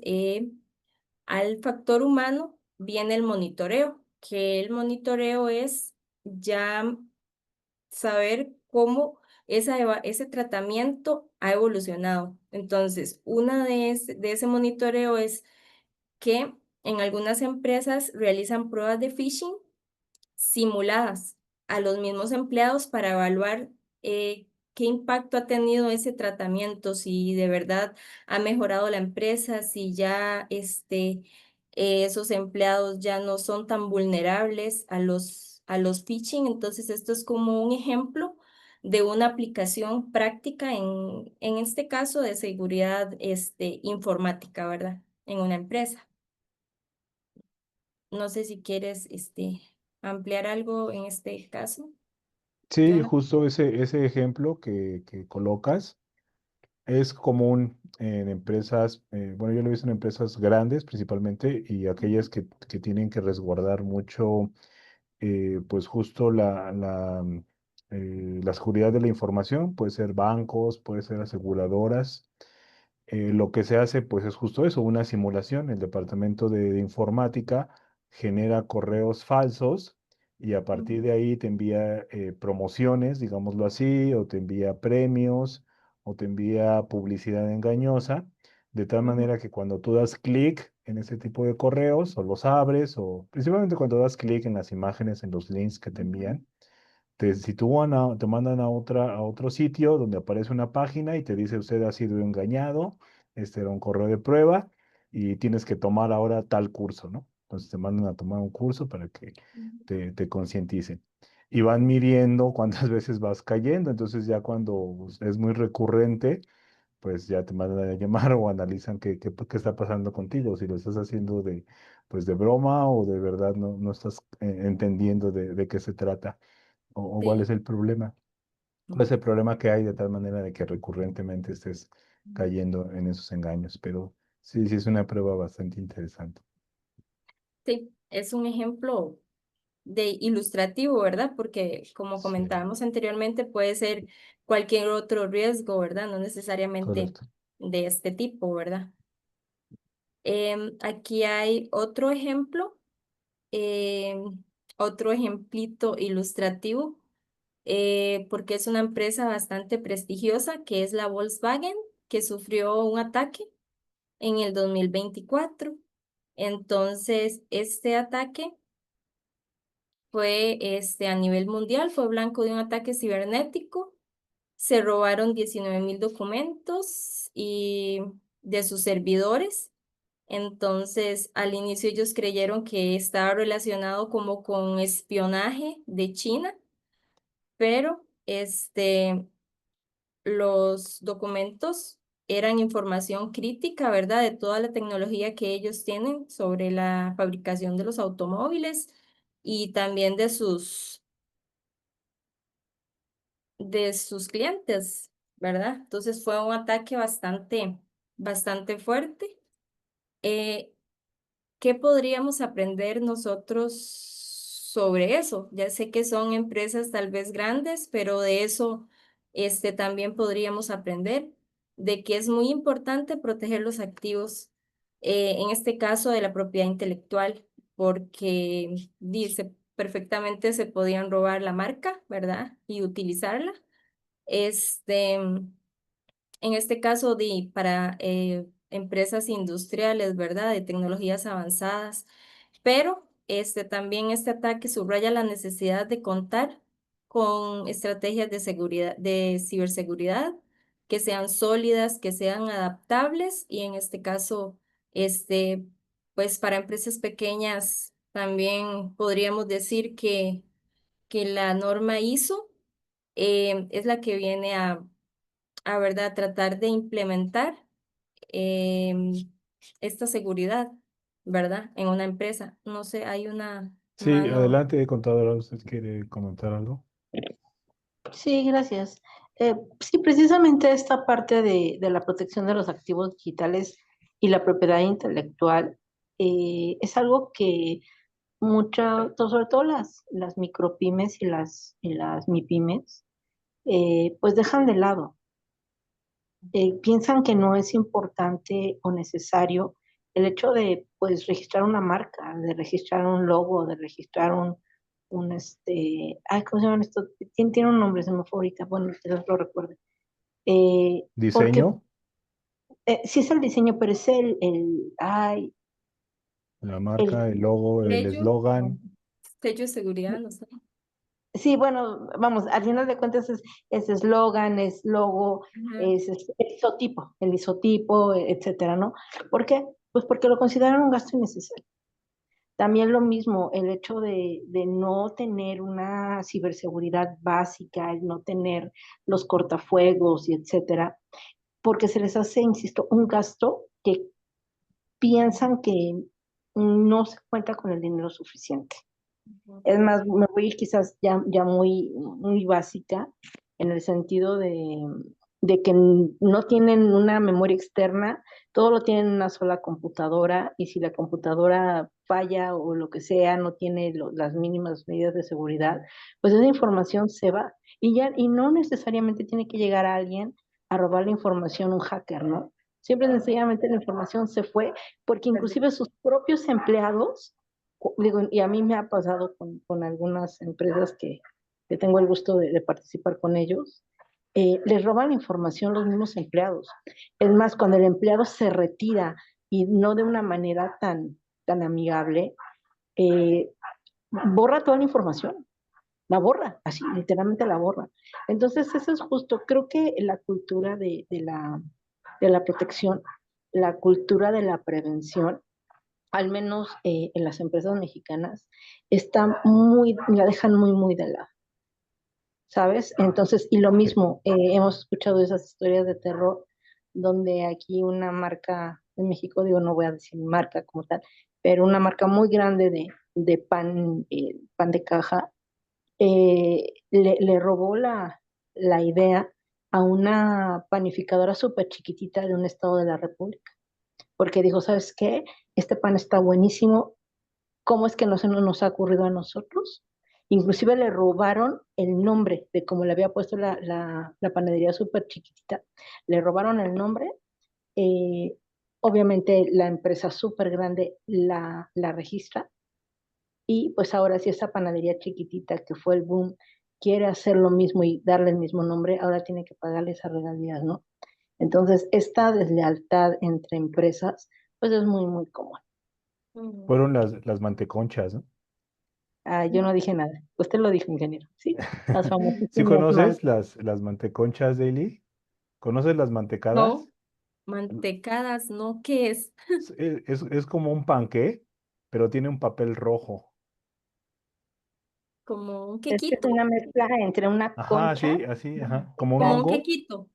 al factor humano viene el monitoreo, que el monitoreo es ya saber cómo ese tratamiento ha evolucionado. Entonces, una de ese monitoreo es que en algunas empresas realizan pruebas de phishing simuladas a los mismos empleados para evaluar qué impacto ha tenido ese tratamiento, si de verdad ha mejorado la empresa, si ya esos empleados ya no son tan vulnerables a los phishing. Entonces, esto es como un ejemplo de una aplicación práctica en este caso de seguridad informática, ¿verdad? En una empresa. No sé si quieres ampliar algo en este caso, Sí, Jonathan. justo ese ejemplo que colocas es común en empresas, bueno, yo lo he visto en empresas grandes principalmente y aquellas que tienen que resguardar mucho, pues justo la seguridad de la información, puede ser bancos, puede ser aseguradoras. Lo que se hace, pues es justo eso, una simulación. El departamento de informática genera correos falsos y a partir de ahí te envía promociones, digámoslo así, o te envía premios, o te envía publicidad engañosa, de tal Ujú, manera que cuando tú das clic en ese tipo de correos, o los abres, o principalmente cuando das clic en las imágenes, en los links que te ujú, envían, te sitúan te mandan a otro sitio donde aparece una página y te dice usted ha sido engañado, este era un correo de prueba y tienes que tomar ahora tal curso, ¿no? Entonces te mandan a tomar un curso para que ujú. te concienticen. Y van midiendo cuántas veces vas cayendo, entonces ya cuando es muy recurrente, pues ya te mandan a llamar o analizan qué está pasando contigo, si lo estás haciendo pues de broma o de verdad no estás entendiendo de qué se trata o cuál es Sí. el problema. ¿Cuál es el problema que hay de tal manera de que recurrentemente estés cayendo en esos engaños? Pero sí, sí es una prueba bastante interesante. Sí, es un ejemplo de ilustrativo, ¿verdad? Porque como Sí, comentábamos anteriormente, puede ser cualquier otro riesgo, ¿verdad? No necesariamente correcto. de este tipo, ¿verdad? Aquí hay otro ejemplito ilustrativo, porque es una empresa bastante prestigiosa, que es la Volkswagen, que sufrió un ataque en el 2024. Entonces, este ataque fue a nivel mundial, fue blanco de un ataque cibernético. Se robaron 19.000 documentos y de sus servidores. Entonces, al inicio ellos creyeron que estaba relacionado como con espionaje de China, pero los documentos eran información crítica, ¿verdad? De toda la tecnología que ellos tienen sobre la fabricación de los automóviles y también de sus clientes, ¿verdad? Entonces fue un ataque bastante fuerte. Eh, ¿Qué podríamos aprender nosotros sobre eso? Ya sé que son empresas tal vez grandes, pero de eso también podríamos aprender de que es muy importante proteger los activos, en este caso de la propiedad intelectual, porque dice perfectamente se podían robar la marca, ¿verdad? Y utilizarla. En este caso, para empresas industriales, ¿verdad? De tecnologías avanzadas, pero también este ataque subraya la necesidad de contar con estrategias de seguridad, de ciberseguridad que sean sólidas, que sean adaptables y en este caso, este, pues para empresas pequeñas también podríamos decir que la norma ISO es la que viene ¿verdad? Tratar de implementar em, esta seguridad, ¿verdad? En una empresa. No sé, hay una Sí, mano. adelante, contadora, ¿usted quiere comentar algo? Sí, gracias. Sí, precisamente esta parte de la protección de los activos digitales y la propiedad intelectual es algo que sobre todo las micropymes y las mipymes, pues dejan de lado. Piensan que no es importante o necesario el hecho de, pues, registrar una marca, de registrar un logo, de registrar ay, ¿cómo se llaman esto? Tiene un nombre, se me fue ahorita, bueno, ustedes lo recuerden. Porque Diseño, sí es el diseño, pero es ay, la el, marca, el logo, el Sello, eslogan. sello de seguridad, no sé. sí, bueno, vamos, al final de cuentas es eslogan, es logo, Ajá. es el isotipo, etcétera, ¿no? ¿Por qué? Pues porque lo consideran un gasto innecesario. También lo mismo, el hecho de no tener una ciberseguridad básica, el no tener los cortafuegos y etcétera, porque se les hace, insisto, un gasto que piensan que no se cuenta con el dinero suficiente. Es más, me voy a ir quizás ya muy básica, en el sentido de que no tienen una memoria externa, todo lo tienen en una sola computadora, y si la computadora falla o lo que sea, no tiene las mínimas medidas de seguridad, pues esa información se va. Y no necesariamente tiene que llegar a alguien a robar la información, un hacker, ¿no? Siempre sencillamente la información se fue, porque inclusive sus propios empleados, digo, y a mí me ha pasado con algunas empresas que tengo el gusto de participar con ellos, les roban la información los mismos empleados. Es más, cuando el empleado se retira y no de una manera tan amigable, eh, borra toda la información, la borra, así, literalmente la borra. Entonces, eso es justo, creo que la cultura de la protección, la cultura de la prevención, al menos en las empresas mexicanas, la dejan muy de lado, ¿sabes? Entonces, y lo Sí. mismo, hemos escuchado esas historias de terror donde aquí una marca en México, digo, no voy a decir marca como tal, pero una marca muy grande de pan de caja, le robó la idea a una panificadora súper chiquitita de un estado de la República, porque dijo, ¿sabes qué? Este pan está buenísimo, ¿cómo es que no se nos ha ocurrido a nosotros? Inclusive le robaron el nombre de cómo le había puesto la panadería súper chiquitita. Le robaron el nombre. eh, Obviamente la empresa súper grande la registra, y pues ahora si esa panadería chiquitita que fue el boom quiere hacer lo mismo y darle el mismo nombre, ahora tiene que pagarle esas regalías, ¿no? Entonces, esta deslealtad entre empresas, pues es muy común. Fueron las manteconchas, ¿no? Ah, yo no dije nada. Usted lo dijo, ingeniero. Sí, las ¿Sí famosísimas conoces las manteconchas, Daily? ¿Conoces las mantecadas? No, mantecadas, no, ¿qué es? Es como un panqué, pero tiene un papel rojo. Como un Es que es quequito, una mezcla entre una Ajá, concha sí, así, ajá, como un como un hongo. quequito.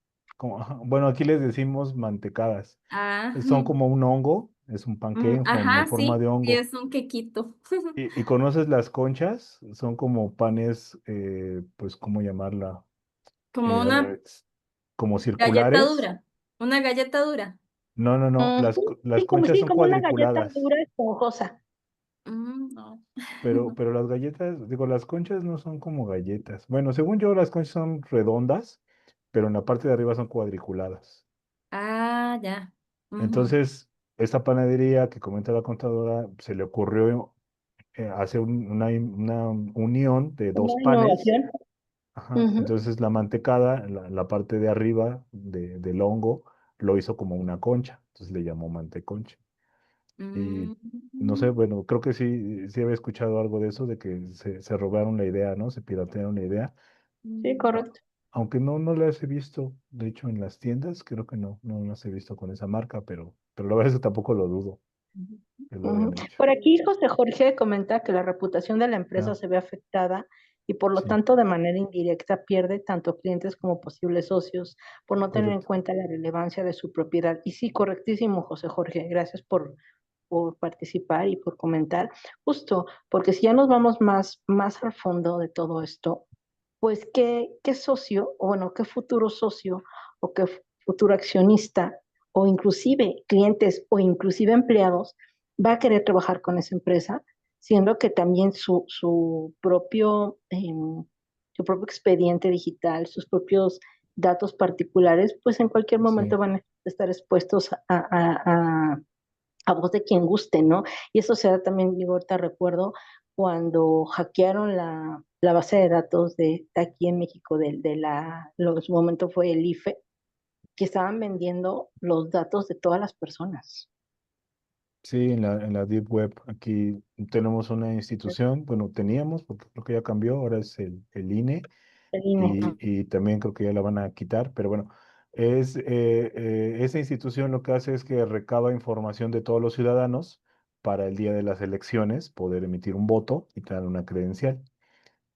Ajá, bueno, aquí les decimos mantecadas. Ah, Son como un hongo, es un panqué en ajá, forma sí, de sí, hongo. es un quequito. ¿Y conoces las conchas? Son como panes, pues, ¿cómo llamarla? Como una Eh, como galleta circulares. dura, una galleta dura. No, no, no, Sí, las sí, como, conchas sí, son como una galleta cuadriculadas. dura esponjosa. No. Pero las galletas, digo, las conchas no son como galletas. Bueno, según yo, las conchas son redondas, pero en la parte de arriba son cuadriculadas. Ah, ya. Ujú. Entonces, esta panadería que comenta la contadora, se le ocurrió hacer una unión de dos Una panes. innovación. Ajá. Ujú. Entonces, la mantecada, la parte de arriba del hongo, lo hizo como una concha. Entonces le llamó manteconcha. Y no sé, Mm. bueno, creo que sí había escuchado algo de eso, de que se robaron la idea, ¿no? Se piratearon la idea. Sí, A- correcto. Aunque no las he visto, de hecho, en las tiendas, creo que no las he visto con esa marca, pero la verdad es que tampoco lo dudo que lo Ujú. hayan hecho. Por aquí José Jorge comenta que la reputación de la empresa Ah, se ve afectada y por lo sí, tanto de manera indirecta pierde tanto clientes como posibles socios por no tener en correcto. cuenta la relevancia de su propiedad. Y sí, correctísimo, José Jorge. Gracias por participar y por comentar. Justo, porque si ya nos vamos más al fondo de todo esto, pues qué socio, o bueno, qué futuro socio o qué futuro accionista o inclusive clientes o inclusive empleados va a querer trabajar con esa empresa, siendo que también su propio expediente digital, sus propios datos particulares, pues en cualquier momento Sí, van a estar expuestos a voz de quien guste, ¿no? Y eso se da también, digo, ahorita recuerdo cuando hackearon la base de datos de aquí en México, lo que en su momento fue el IFE, que estaban vendiendo los datos de todas las personas. Sí, en la Deep Web aquí tenemos una institución, bueno, teníamos, porque creo que ya cambió, ahora es el INE, El INE. y también creo que ya la van a quitar, pero bueno, esa institución lo que hace es que recaba información de todos los ciudadanos para el día de las elecciones, poder emitir un voto y tener una credencial.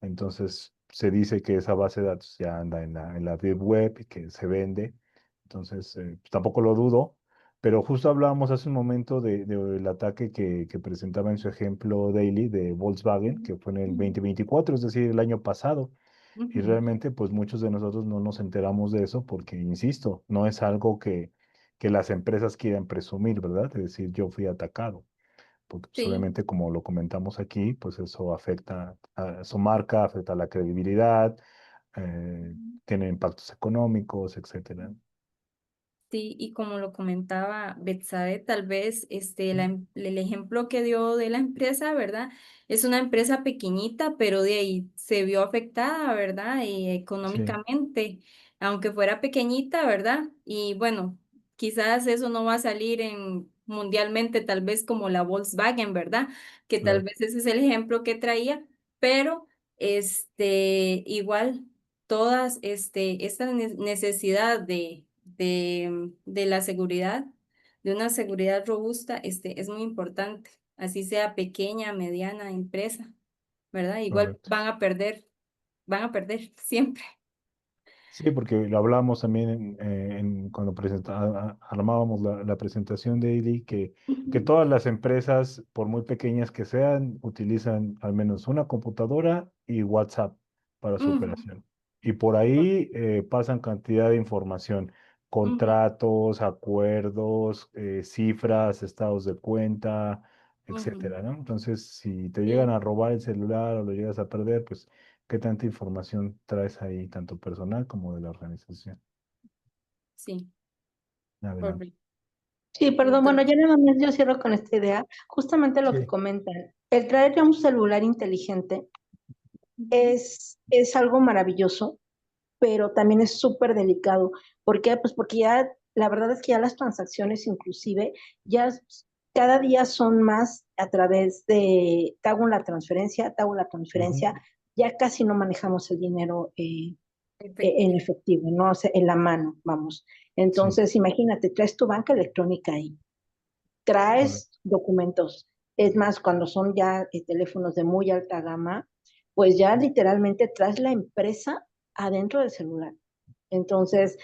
Entonces se dice que esa base de datos ya anda en la Deep Web y que se vende. Entonces, pues, tampoco lo dudo, pero justo hablábamos hace un momento del ataque que presentaba en su ejemplo Daily de Volkswagen, que fue en el 2024, es decir, el año pasado. Y Ujú. realmente, pues muchos de nosotros no nos enteramos de eso porque, insisto, no es algo que las empresas quieran presumir, ¿verdad? Es decir, yo fui atacado porque pues, Sí. obviamente como lo comentamos aquí, pues eso afecta a su marca, afecta la credibilidad, eh, tiene impactos económicos, etcétera. Sí, y como lo comentaba Betsabe, tal vez el ejemplo que dio de la empresa, ¿verdad? Es una empresa pequeñita, pero de ahí se vio afectada, ¿verdad? Y Sí, económicamente, aunque fuera pequeñita, ¿verdad? Y bueno, quizás eso no va a salir mundialmente, tal vez como la Volkswagen, ¿verdad? Que tal claro, vez ese es el ejemplo que traía, pero igual esta necesidad de la seguridad, de una seguridad robusta, es muy importante, así sea pequeña, mediana empresa, ¿verdad? Igual correcto. van a perder siempre. Sí, porque lo hablábamos también cuando armábamos la presentación de Ili, que Ujú, todas las empresas, por muy pequeñas que sean, utilizan al menos una computadora y WhatsApp para su Ujú, operación. Y por ahí pasan cantidad de información, ujú, contratos, acuerdos, cifras, estados de cuenta, ujú. etcétera, ¿no? Entonces, si te llegan Sí, a robar el celular o lo llegas a perder, pues ¿qué tanta información traes ahí, tanto personal como de la organización? sí, Adelante. correcto. sí, perdón, bueno, Entonces, ya nada más yo cierro con esta idea, justamente lo que Sí. comentan, el traer ya un celular inteligente ujú, es algo maravilloso, pero también es súper delicado. ¿Por qué? Pues porque ya, la verdad es que ya las transacciones inclusive, ya cada día son más a través te hago la Ujú. transferencia, ya casi no manejamos el dinero en efectivo. efectivo, ¿no? O sea, en la mano, vamos. Sí, Entonces, imagínate, traes tu banca electrónica ahí, traes correcto. documentos. Es más, cuando son ya teléfonos de muy alta gama, pues ya literalmente traes la empresa adentro del celular. Entonces,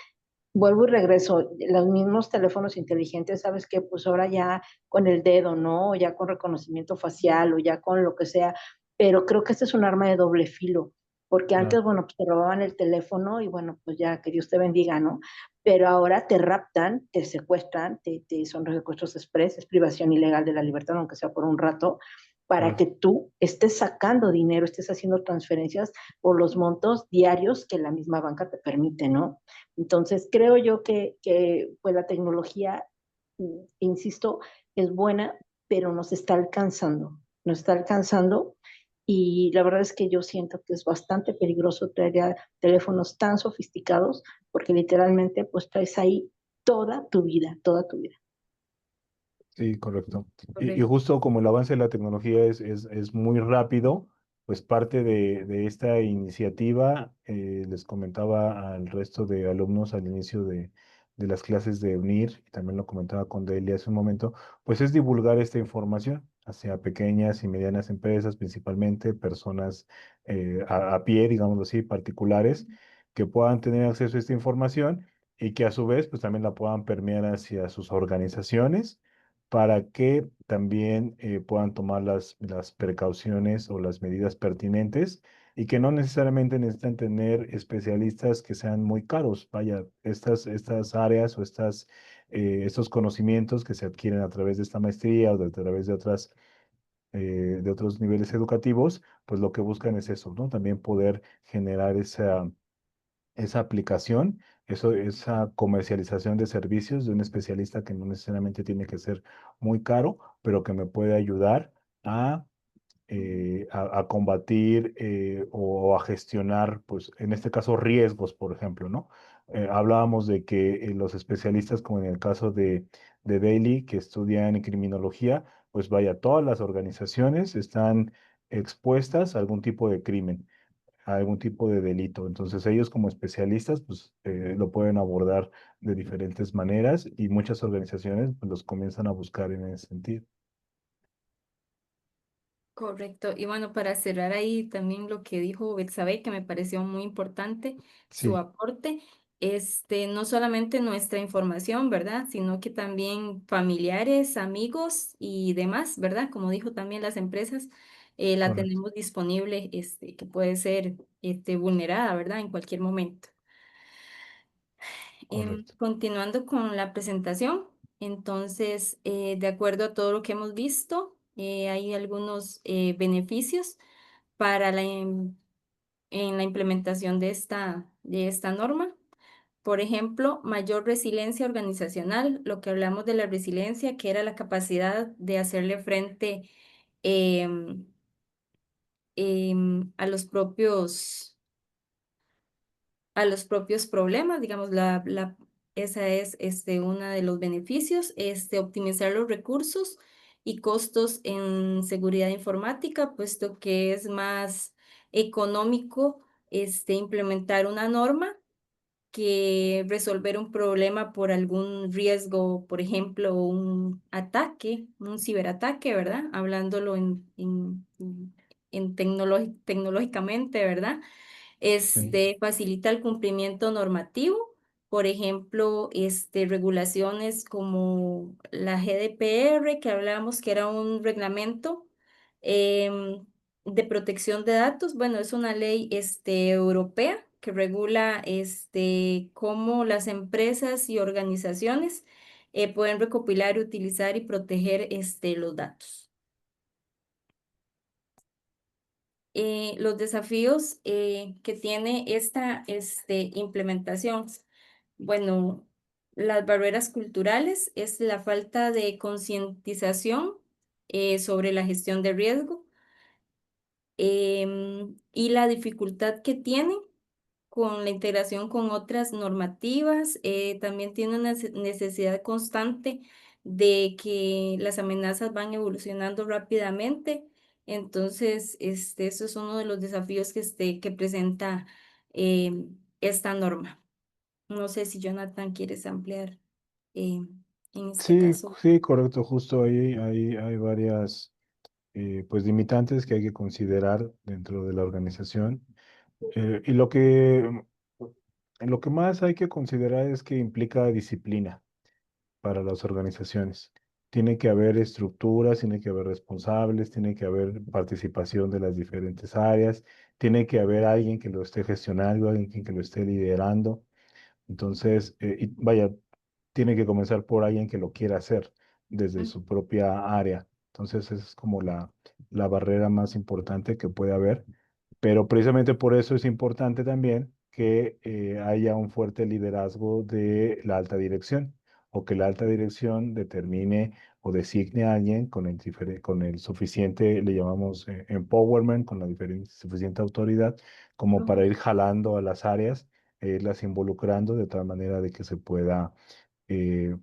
vuelvo y regreso, los mismos teléfonos inteligentes, sabes que pues ahora ya con el dedo, ¿no? O ya con reconocimiento facial o ya con lo que sea, pero creo que este es un arma de doble filo, porque antes, Claro, bueno, pues te robaban el teléfono y bueno, pues ya que Dios te bendiga, ¿no? Pero ahora te raptan, te secuestran, son secuestros express, es privación ilegal de la libertad, aunque sea por un rato, para que claro. tú estés sacando dinero, estés haciendo transferencias por los montos diarios que la misma banca te permite, ¿no? Entonces, creo yo que pues la tecnología, insisto, es buena, pero nos está alcanzando y la verdad es que yo siento que es bastante peligroso traer ya teléfonos tan sofisticados porque literalmente pues traes ahí toda tu vida. Sí, correcto. Y Correcto. justo como el avance de la tecnología es muy rápido, pues parte de esta iniciativa, les comentaba al resto de alumnos al inicio de las clases de UNIR, y también lo comentaba con Delia hace un momento, pues es divulgar esta información hacia pequeñas y medianas empresas, principalmente personas a pie, digámoslo así, particulares, que puedan tener acceso a esta información y que a su vez pues también la puedan permear hacia sus organizaciones para que también puedan tomar las precauciones o las medidas pertinentes y que no necesariamente necesitan tener especialistas que sean muy caros. Vaya, estas áreas o estos conocimientos que se adquieren a través de esta maestría o a través de otros niveles educativos, pues lo que buscan es eso, ¿no? También poder generar esa aplicación esa comercialización de servicios de un especialista que no necesariamente tiene que ser muy caro, pero que me puede ayudar a a combatir o a gestionar, pues en este caso, riesgos, por ejemplo, ¿no? Hablábamos de que los especialistas, como en el caso de Daly, que estudian criminología, pues vaya, todas las organizaciones están expuestas a algún tipo de crimen, a algún tipo de delito. Entonces ellos como especialistas, pues lo pueden abordar de diferentes maneras y muchas organizaciones pues, los comienzan a buscar en ese sentido. Correcto. Y bueno, para cerrar ahí también lo que dijo Betsabe, que me pareció muy importante su Sí, aporte, no solamente nuestra información, ¿verdad? Sino que también familiares, amigos y demás, ¿verdad? Como dijo también las empresas, la correcto, tenemos disponible, que puede ser, vulnerada, ¿verdad? En cualquier momento. correcto. Continuando con la presentación, entonces, de acuerdo a todo lo que hemos visto, hay algunos beneficios para en la implementación de esta norma. Por ejemplo, mayor resiliencia organizacional, lo que hablamos de la resiliencia, que era la capacidad de hacerle frente em, a a los propios problemas, digamos, esa es uno de los beneficios, optimizar los recursos y costos en seguridad informática, puesto que es más económico implementar una norma que resolver un problema por algún riesgo, por ejemplo, un ataque, un ciberataque, ¿verdad? Hablándolo tecnológicamente, ¿verdad? Sí. Facilita el cumplimiento normativo, por ejemplo, regulaciones como la GDPR, que hablábamos que era un reglamento em, de protección de datos. Bueno, es una ley europea que regula cómo las empresas y organizaciones pueden recopilar, utilizar y proteger los datos. Los desafíos que tiene esta implementación. Bueno, las barreras culturales es la falta de concientización sobre la gestión de riesgo, y la dificultad que tiene con la integración con otras normativas. También tiene una necesidad constante de que las amenazas van evolucionando rápidamente. Entonces, eso es uno de los desafíos que presenta esta norma. No sé si Jonathan quieres ampliar eh, en este Sí, caso. sí, correcto. Justo ahí hay varias pues limitantes que hay que considerar dentro de la organización. Y lo que más hay que considerar es que implica disciplina para las organizaciones. Tiene que haber estructuras, tiene que haber responsables, tiene que haber participación de las diferentes áreas, tiene que haber alguien que lo esté gestionando, alguien que lo esté liderando. Entonces, y vaya, tiene que comenzar por alguien que lo quiera hacer desde Mm. su propia área. Entonces, esa es como la barrera más importante que puede haber. Pero precisamente por eso es importante también que haya un fuerte liderazgo de la alta dirección o que la alta dirección determine o designe a alguien con con el suficiente, le llamamos empowerment, con la suficiente autoridad como para Ujú. ir jalando a las áreas, irlas involucrando de tal manera de que se pueda eh,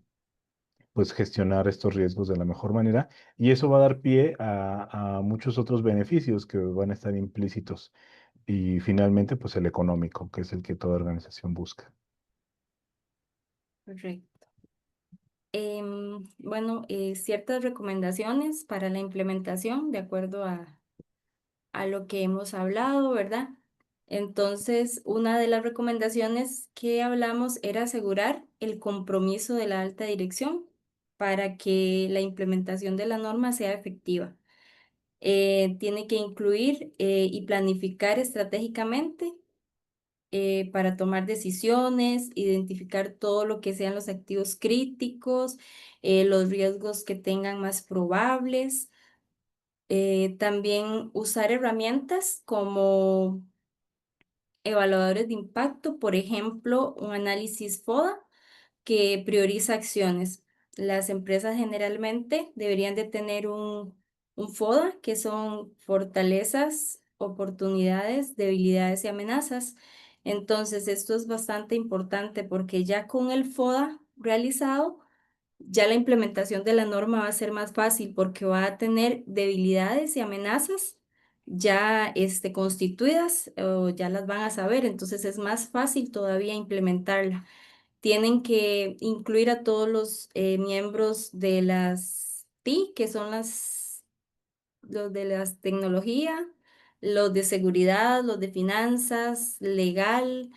pues gestionar estos riesgos de la mejor manera y eso va a dar pie a muchos otros beneficios que van a estar implícitos y finalmente pues el económico, que es el que toda organización busca. Correcto. Bueno, ciertas recomendaciones para la implementación de acuerdo a lo que hemos hablado, ¿verdad? Entonces, una de las recomendaciones que hablamos era asegurar el compromiso de la alta dirección para que la implementación de la norma sea efectiva. Tiene que incluir y planificar estratégicamente para tomar decisiones, identificar todo lo que sean los activos críticos, los riesgos que tengan más probables. También usar herramientas como evaluadores de impacto, por ejemplo, un análisis FODA que prioriza acciones. Las empresas generalmente deberían de tener un FODA, que son fortalezas, oportunidades, debilidades y amenazas. Entonces, esto es bastante importante porque ya con el FODA realizado, ya la implementación de la norma va a ser más fácil porque va a tener debilidades y amenazas ya constituidas o ya las van a saber, entonces es más fácil todavía implementarla. Tienen que incluir a todos los miembros de las TI, que son los de las tecnología, los de seguridad, los de finanzas, legal,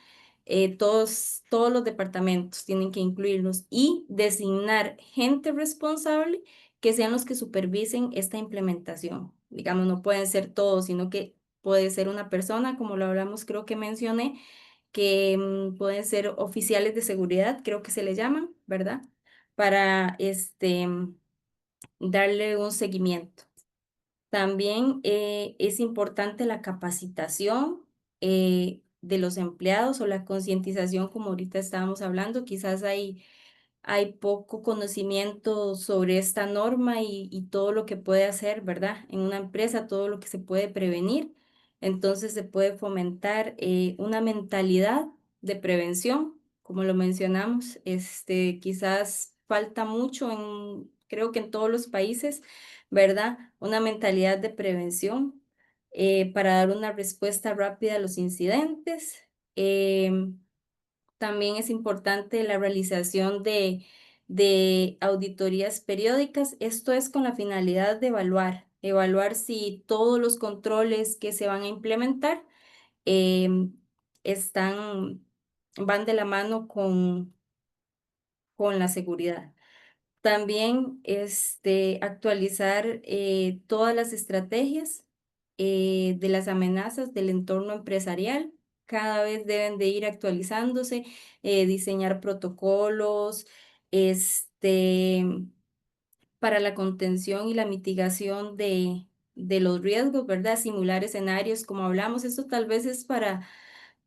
todos los departamentos tienen que incluirlos y designar gente responsable que sean los que supervisen esta implementación. Digamos, no pueden ser todos, sino que puede ser una persona, como lo hablamos, creo que mencioné, que pueden ser oficiales de seguridad, creo que se le llaman, ¿verdad? Para darle un seguimiento. También es importante la capacitación de los empleados o la concientización, como ahorita estábamos hablando. Quizás hay poco conocimiento sobre esta norma y todo lo que puede hacer, ¿verdad? En una empresa, todo lo que se puede prevenir. Entonces se puede fomentar una mentalidad de prevención, como lo mencionamos. Quizás falta mucho creo que en todos los países, ¿verdad? Una mentalidad de prevención para dar una respuesta rápida a los incidentes. Em, También es importante la realización de auditorías periódicas. Esto es con la finalidad de evaluar si todos los controles que se van a implementar em, están, van de la mano con la seguridad. También actualizar todas las estrategias de las amenazas del entorno empresarial. Cada vez deben de ir actualizándose, diseñar protocolos, este, para la contención y la mitigación de los riesgos, ¿verdad? Simular escenarios, como hablamos, esto tal vez es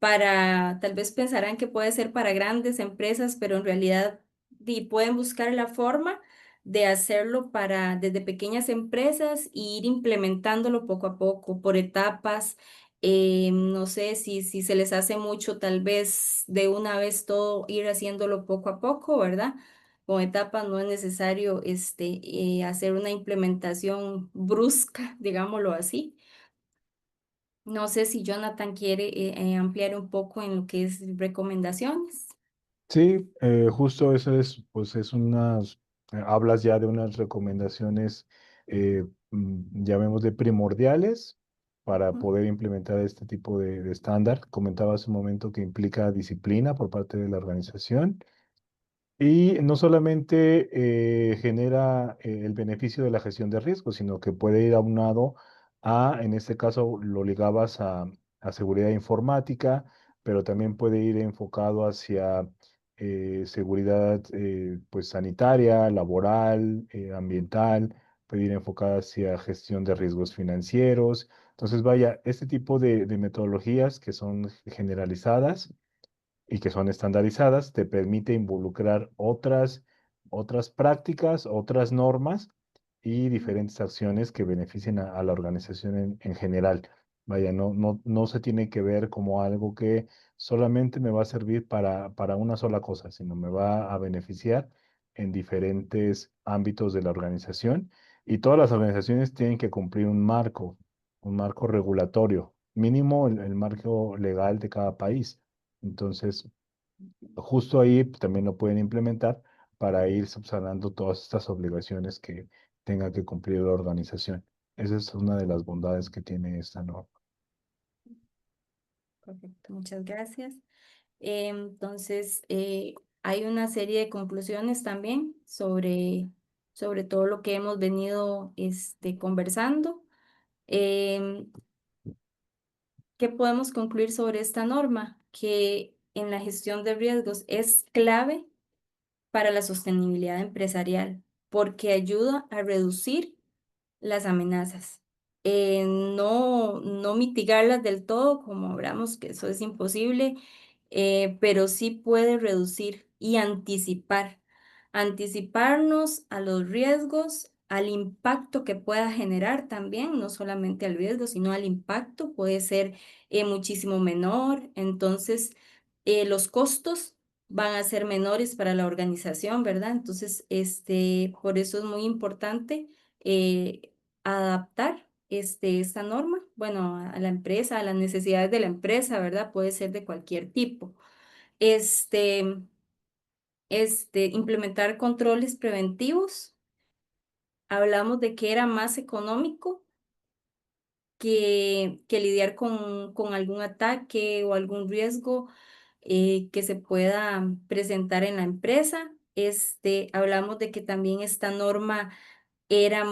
tal vez pensarán que puede ser para grandes empresas, pero en realidad pueden buscar la forma de hacerlo desde pequeñas empresas e ir implementándolo poco a poco, por etapas. No sé si se les hace mucho, tal vez de una vez todo ir haciéndolo poco a poco, ¿verdad? Con etapas no es necesario hacer una implementación brusca, digámoslo así. No sé si Jonathan quiere ampliar un poco en lo que es recomendaciones. Sí, justo eso es, pues es unas, hablas ya de unas recomendaciones, llamémosle primordiales para Ujú, poder implementar este tipo de estándar. Comentaba hace un momento que implica disciplina por parte de la organización y no solamente genera el beneficio de la gestión de riesgos, sino que puede ir aunado a, en este caso lo ligabas a seguridad informática, pero también puede ir enfocado hacia seguridad pues sanitaria, laboral, ambiental, puede ir enfocado hacia gestión de riesgos financieros. Entonces, vaya, este tipo de metodologías que son generalizadas y que son estandarizadas, te permite involucrar otras prácticas, otras normas y diferentes acciones que beneficien a la organización en general. Vaya, no se tiene que ver como algo que solamente me va a servir para una sola cosa, sino me va a beneficiar en diferentes ámbitos de la organización. Y todas las organizaciones tienen que cumplir un marco regulatorio, mínimo el marco legal de cada país. Entonces, justo ahí también lo pueden implementar para ir subsanando todas estas obligaciones que tenga que cumplir la organización. Esa es una de las bondades que tiene esta norma. correcto, muchas gracias. Entonces, hay una serie de conclusiones también sobre todo lo que hemos venido conversando. Em, ¿Qué podemos concluir sobre esta norma? Que en la gestión de riesgos es clave para la sostenibilidad empresarial porque ayuda a reducir las amenazas. no mitigarlas del todo, como hablamos que eso es imposible, pero sí puede reducir y anticiparnos a los riesgos, al impacto que pueda generar también, no solamente al riesgo, sino al impacto, puede ser muchísimo menor, entonces los costos van a ser menores para la organización, ¿verdad? Entonces, por eso es muy importante adaptar esta norma, bueno, a la empresa, a las necesidades de la empresa, ¿verdad? Puede ser de cualquier tipo. Este, Implementar controles preventivos. Hablamos de que era más económico que lidiar con algún ataque o algún riesgo que se pueda presentar en la empresa. Hablamos de que también esta norma era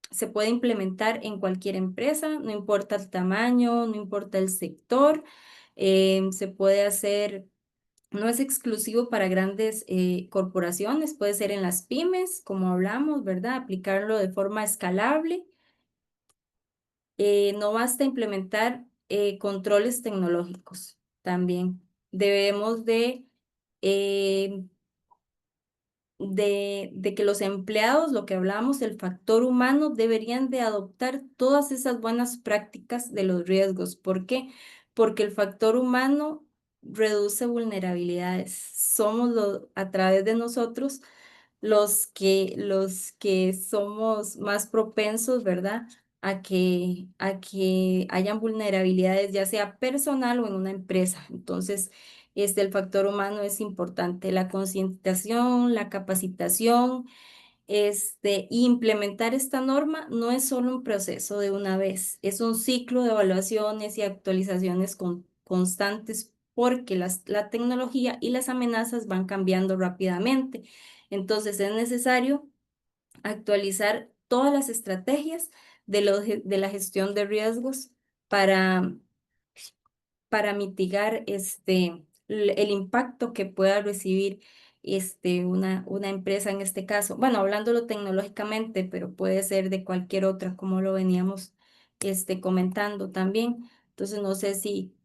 se puede implementar en cualquier empresa, no importa el tamaño, no importa el sector, se puede hacer, no es exclusivo para grandes corporaciones, puede ser en las pymes, como hablamos, ¿verdad? Aplicarlo de forma escalable. No basta implementar controles tecnológicos también. Debemos eh, de que los empleados, lo que hablamos, el factor humano, deberían de adoptar todas esas buenas prácticas de los riesgos. ¿Por qué? Porque el factor humano reduce vulnerabilidades. A través de nosotros los que somos más propensos, ¿verdad? A que hayan vulnerabilidades, ya sea personal o en una empresa. Entonces, el factor humano es importante, la concientización, la capacitación, implementar esta norma no es solo un proceso de una vez, es un ciclo de evaluaciones y actualizaciones constantes porque la tecnología y las amenazas van cambiando rápidamente. Entonces es necesario actualizar todas las estrategias de la gestión de riesgos para mitigar el impacto que pueda recibir una empresa en este caso. Bueno, hablándolo tecnológicamente, pero puede ser de cualquier otra, como lo veníamos comentando también. Entonces, no sé si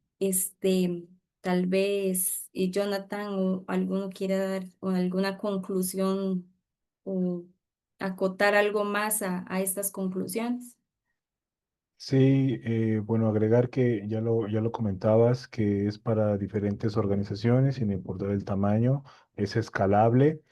tal vez Jonathan o alguno quiera dar o alguna conclusión o acotar algo más a estas conclusiones. Sí, bueno, agregar que ya lo comentabas, que es para diferentes organizaciones, sin importar el tamaño, es escalable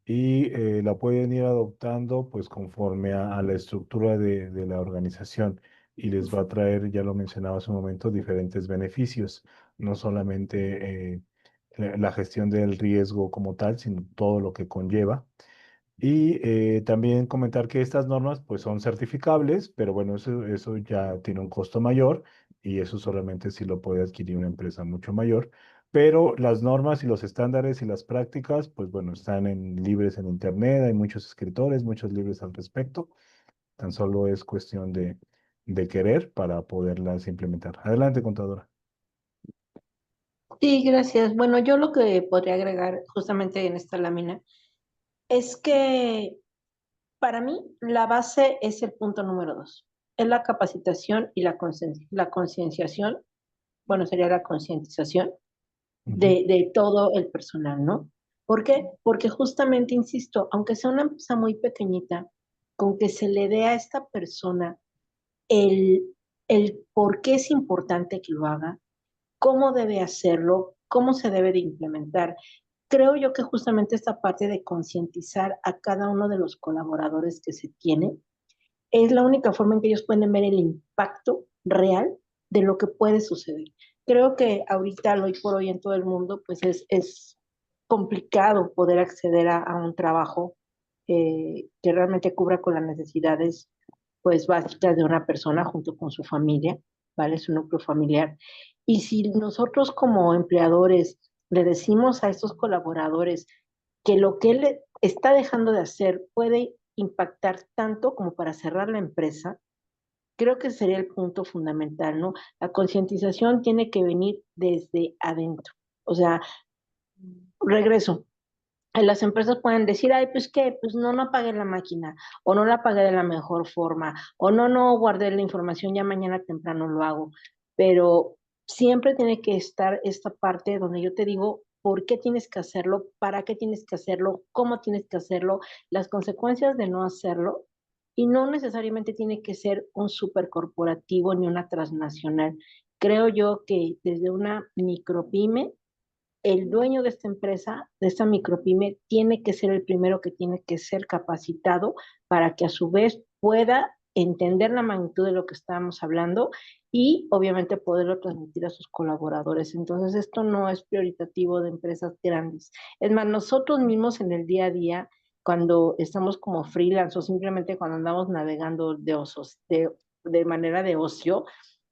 y la pueden ir adoptando pues conforme a la estructura de la organización y les va a traer, ya lo mencionaba hace un momento, diferentes beneficios, no solamente la gestión del riesgo como tal, sino todo lo que conlleva. Y también comentar que estas normas pues son certificables, pero bueno, eso ya tiene un costo mayor y eso solamente si lo puede adquirir una empresa mucho mayor. Pero las normas y los estándares y las prácticas, pues bueno, están libres en Internet, hay muchos escritores, muchos libros al respecto. Tan solo es cuestión de querer para poderlas implementar. Adelante, contadora. Sí, gracias. Bueno, yo lo que podría agregar justamente en esta lámina es que para mí la base es el punto número 2. Es la capacitación y la concienciación, bueno, sería la concientización Ujú. de todo el personal, ¿no? ¿Por qué? Porque justamente, insisto, aunque sea una empresa muy pequeñita, con que se le dé a esta persona el, el por qué es importante que lo haga, cómo debe hacerlo, cómo se debe de implementar. Creo yo que justamente esta parte de concientizar a cada uno de los colaboradores que se tiene es la única forma en que ellos pueden ver el impacto real de lo que puede suceder. Creo que ahorita, hoy por hoy en todo el mundo, pues es complicado poder acceder a un trabajo que realmente cubra con las necesidades pues básicas de una persona junto con su familia, ¿vale? Su núcleo familiar. Y si nosotros como empleadores le decimos a estos colaboradores que lo que él está dejando de hacer puede impactar tanto como para cerrar la empresa, creo que sería el punto fundamental, ¿no? La concientización tiene que venir desde adentro. O sea, regreso. las empresas pueden decir, ay, pues qué, pues no, no apagué la máquina, o no la apagué de la mejor forma, o no, no guardé la información, ya mañana temprano lo hago. Pero siempre tiene que estar esta parte donde yo te digo, ¿por qué tienes que hacerlo? ¿Para qué tienes que hacerlo? ¿Cómo tienes que hacerlo? Las consecuencias de no hacerlo. Y no necesariamente tiene que ser un supercorporativo ni una transnacional. Creo yo que desde una micropyme el dueño de esta empresa, de esta micropyme, tiene que ser el primero que tiene que ser capacitado para que a su vez pueda entender la magnitud de lo que estábamos hablando y obviamente poderlo transmitir a sus colaboradores. Entonces, esto no es prioritativo de empresas grandes. Es más, nosotros mismos en el día a día, cuando estamos como freelance o simplemente cuando andamos navegando de osos, de manera de ocio,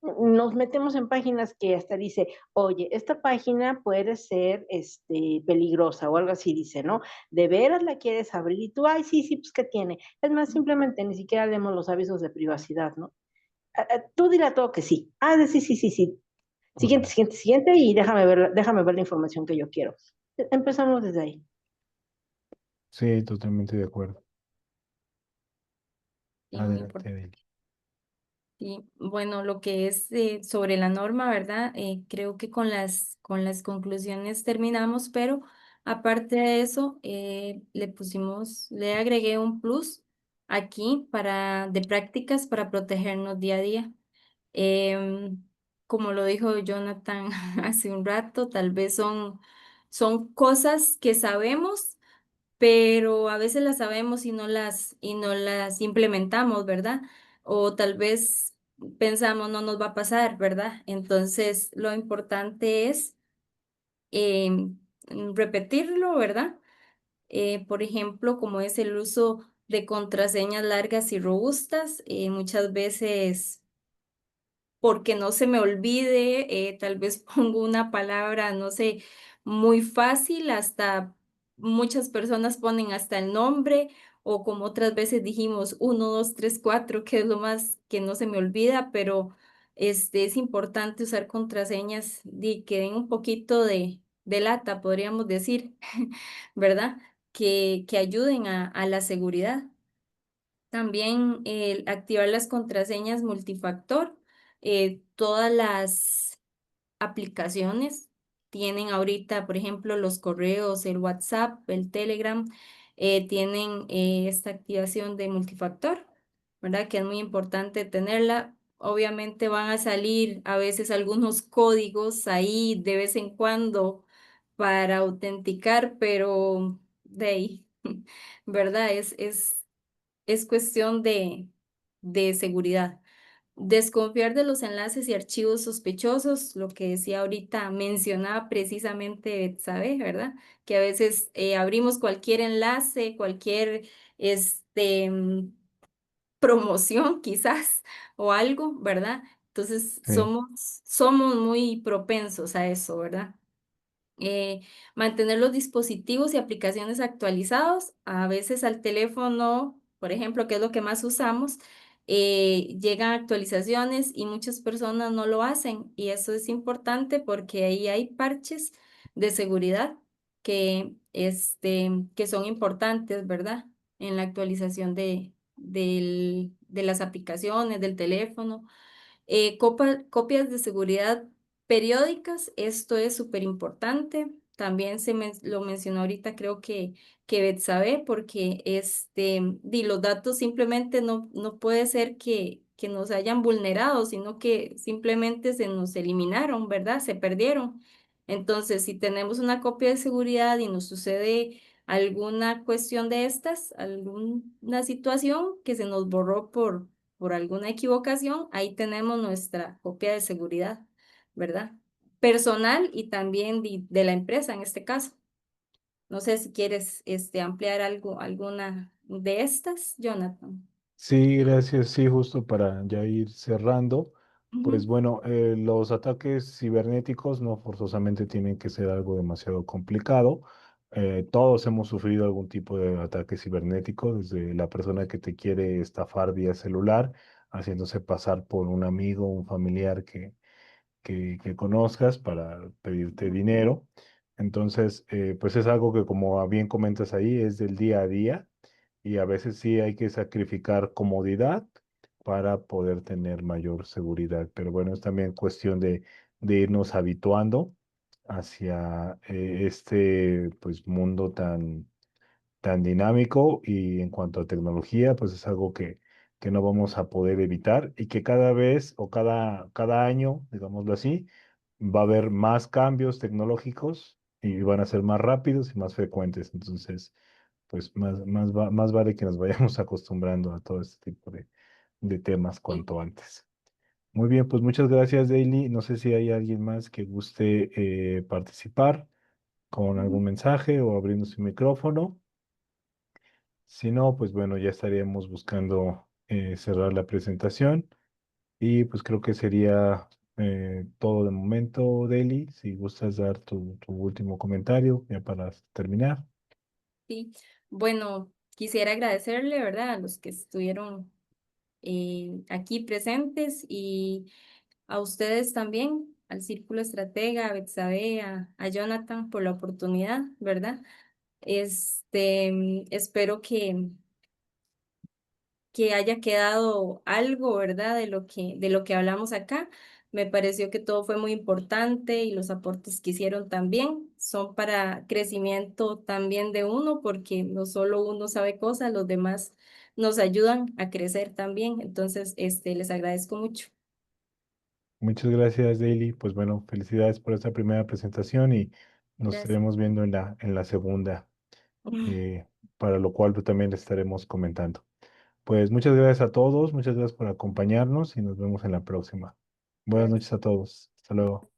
nos metemos en páginas que hasta dice, oye, esta página puede ser peligrosa o algo así dice, ¿no? ¿De veras la quieres abrir? Y tú, ay, sí, sí, pues ¿qué tiene? Es más, simplemente ni siquiera leemos los avisos de privacidad, ¿no? Tú dile a todo que sí. Ah, sí, sí, sí, sí. Siguiente, Correcto. siguiente, siguiente y déjame ver la información que yo quiero. Empezamos desde ahí. Sí, totalmente de acuerdo. Y muy Adelante, importante. Adel. Y bueno, lo que es sobre la norma, ¿verdad? Creo que con las conclusiones terminamos, pero aparte de eso, le agregué un plus aquí de prácticas para protegernos día a día. Em, Como lo dijo Jonathan hace un rato, tal vez son cosas que sabemos, pero a veces las sabemos y no las implementamos, ¿verdad? O tal vez pensamos no nos va a pasar, ¿verdad? Entonces, lo importante es em, repetirlo, ¿verdad? Por ejemplo, como es el uso de contraseñas largas y robustas, muchas veces porque no se me olvide, tal vez pongo una palabra, no sé, muy fácil, hasta muchas personas ponen hasta el nombre, o como otras veces dijimos, 1, 2, 3, 4, que es lo más que no se me olvida, pero es importante usar contraseñas que den un poquito de lata, podríamos decir, ¿verdad? Que ayuden a la seguridad. También el activar las contraseñas multifactor. Todas las aplicaciones tienen ahorita, por ejemplo, los correos, el WhatsApp, el Telegram, tienen esta activación de multifactor, ¿verdad? Que es muy importante tenerla. Obviamente van a salir a veces algunos códigos ahí de vez en cuando para autenticar, pero de ahí, ¿verdad? Es cuestión de seguridad. Desconfiar de los enlaces y archivos sospechosos, lo que decía ahorita, mencionaba precisamente Betsabe, ¿verdad? Que a veces abrimos cualquier enlace, cualquier promoción quizás o algo, ¿verdad? Entonces Sí, somos muy propensos a eso, ¿verdad? eh, Mantener los dispositivos y aplicaciones actualizados. A veces al teléfono, por ejemplo, que es lo que más usamos, llegan actualizaciones y muchas personas no lo hacen. Y eso es importante porque ahí hay parches de seguridad que son importantes, ¿verdad? En la actualización de las aplicaciones, del teléfono. Copias de seguridad periódicas, esto es súper importante. También lo mencionó ahorita, creo que Betsabe, porque los datos simplemente no puede ser que nos hayan vulnerado, sino que simplemente se nos eliminaron, ¿verdad? Se perdieron. Entonces, si tenemos una copia de seguridad y nos sucede alguna cuestión de estas, alguna situación que se nos borró por alguna equivocación, ahí tenemos nuestra copia de seguridad, ¿verdad? Personal y también de la empresa en este caso. No sé si quieres ampliar alguna de estas, Jonathan. sí, gracias. Sí, justo para ya ir cerrando. Pues Ujú. bueno, los ataques cibernéticos no forzosamente tienen que ser algo demasiado complicado. Todos hemos sufrido algún tipo de ataque cibernético, desde la persona que te quiere estafar vía celular, haciéndose pasar por un amigo, un familiar que conozcas para pedirte dinero. Entonces, pues es algo que como bien comentas ahí, es del día a día y a veces sí hay que sacrificar comodidad para poder tener mayor seguridad. Pero bueno, es también cuestión de irnos habituando hacia este pues mundo tan dinámico y en cuanto a tecnología, pues es algo que no vamos a poder evitar y que cada vez o cada año, digámoslo así, va a haber más cambios tecnológicos y van a ser más rápidos y más frecuentes. Entonces, pues más vale que nos vayamos acostumbrando a todo este tipo de temas Sí. cuanto antes. Muy bien, pues muchas gracias, Daily. No sé si hay alguien más que guste participar con Mm, algún mensaje o abriendo su micrófono. Si no, pues bueno, ya estaríamos buscando cerrar la presentación y pues creo que sería todo de momento, Deli. Si gustas dar tu último comentario ya para terminar. sí. Bueno, quisiera agradecerle, ¿verdad?, a los que estuvieron aquí presentes y a ustedes también, al Círculo Estratega, a Betsabe, a Jonathan por la oportunidad, ¿verdad? Espero que haya quedado algo, ¿verdad? De lo que hablamos acá. Me pareció que todo fue muy importante y los aportes que hicieron también son para crecimiento también de uno, porque no solo uno sabe cosas, los demás nos ayudan a crecer también. Entonces, les agradezco mucho. Muchas gracias, Daily. Pues bueno, felicidades por esta primera presentación y nos Gracias. estaremos viendo en la segunda, eh, para lo cual pues, también les estaremos comentando. Pues muchas gracias a todos, muchas gracias por acompañarnos y nos vemos en la próxima. Buenas Gracias. noches a todos. Hasta luego.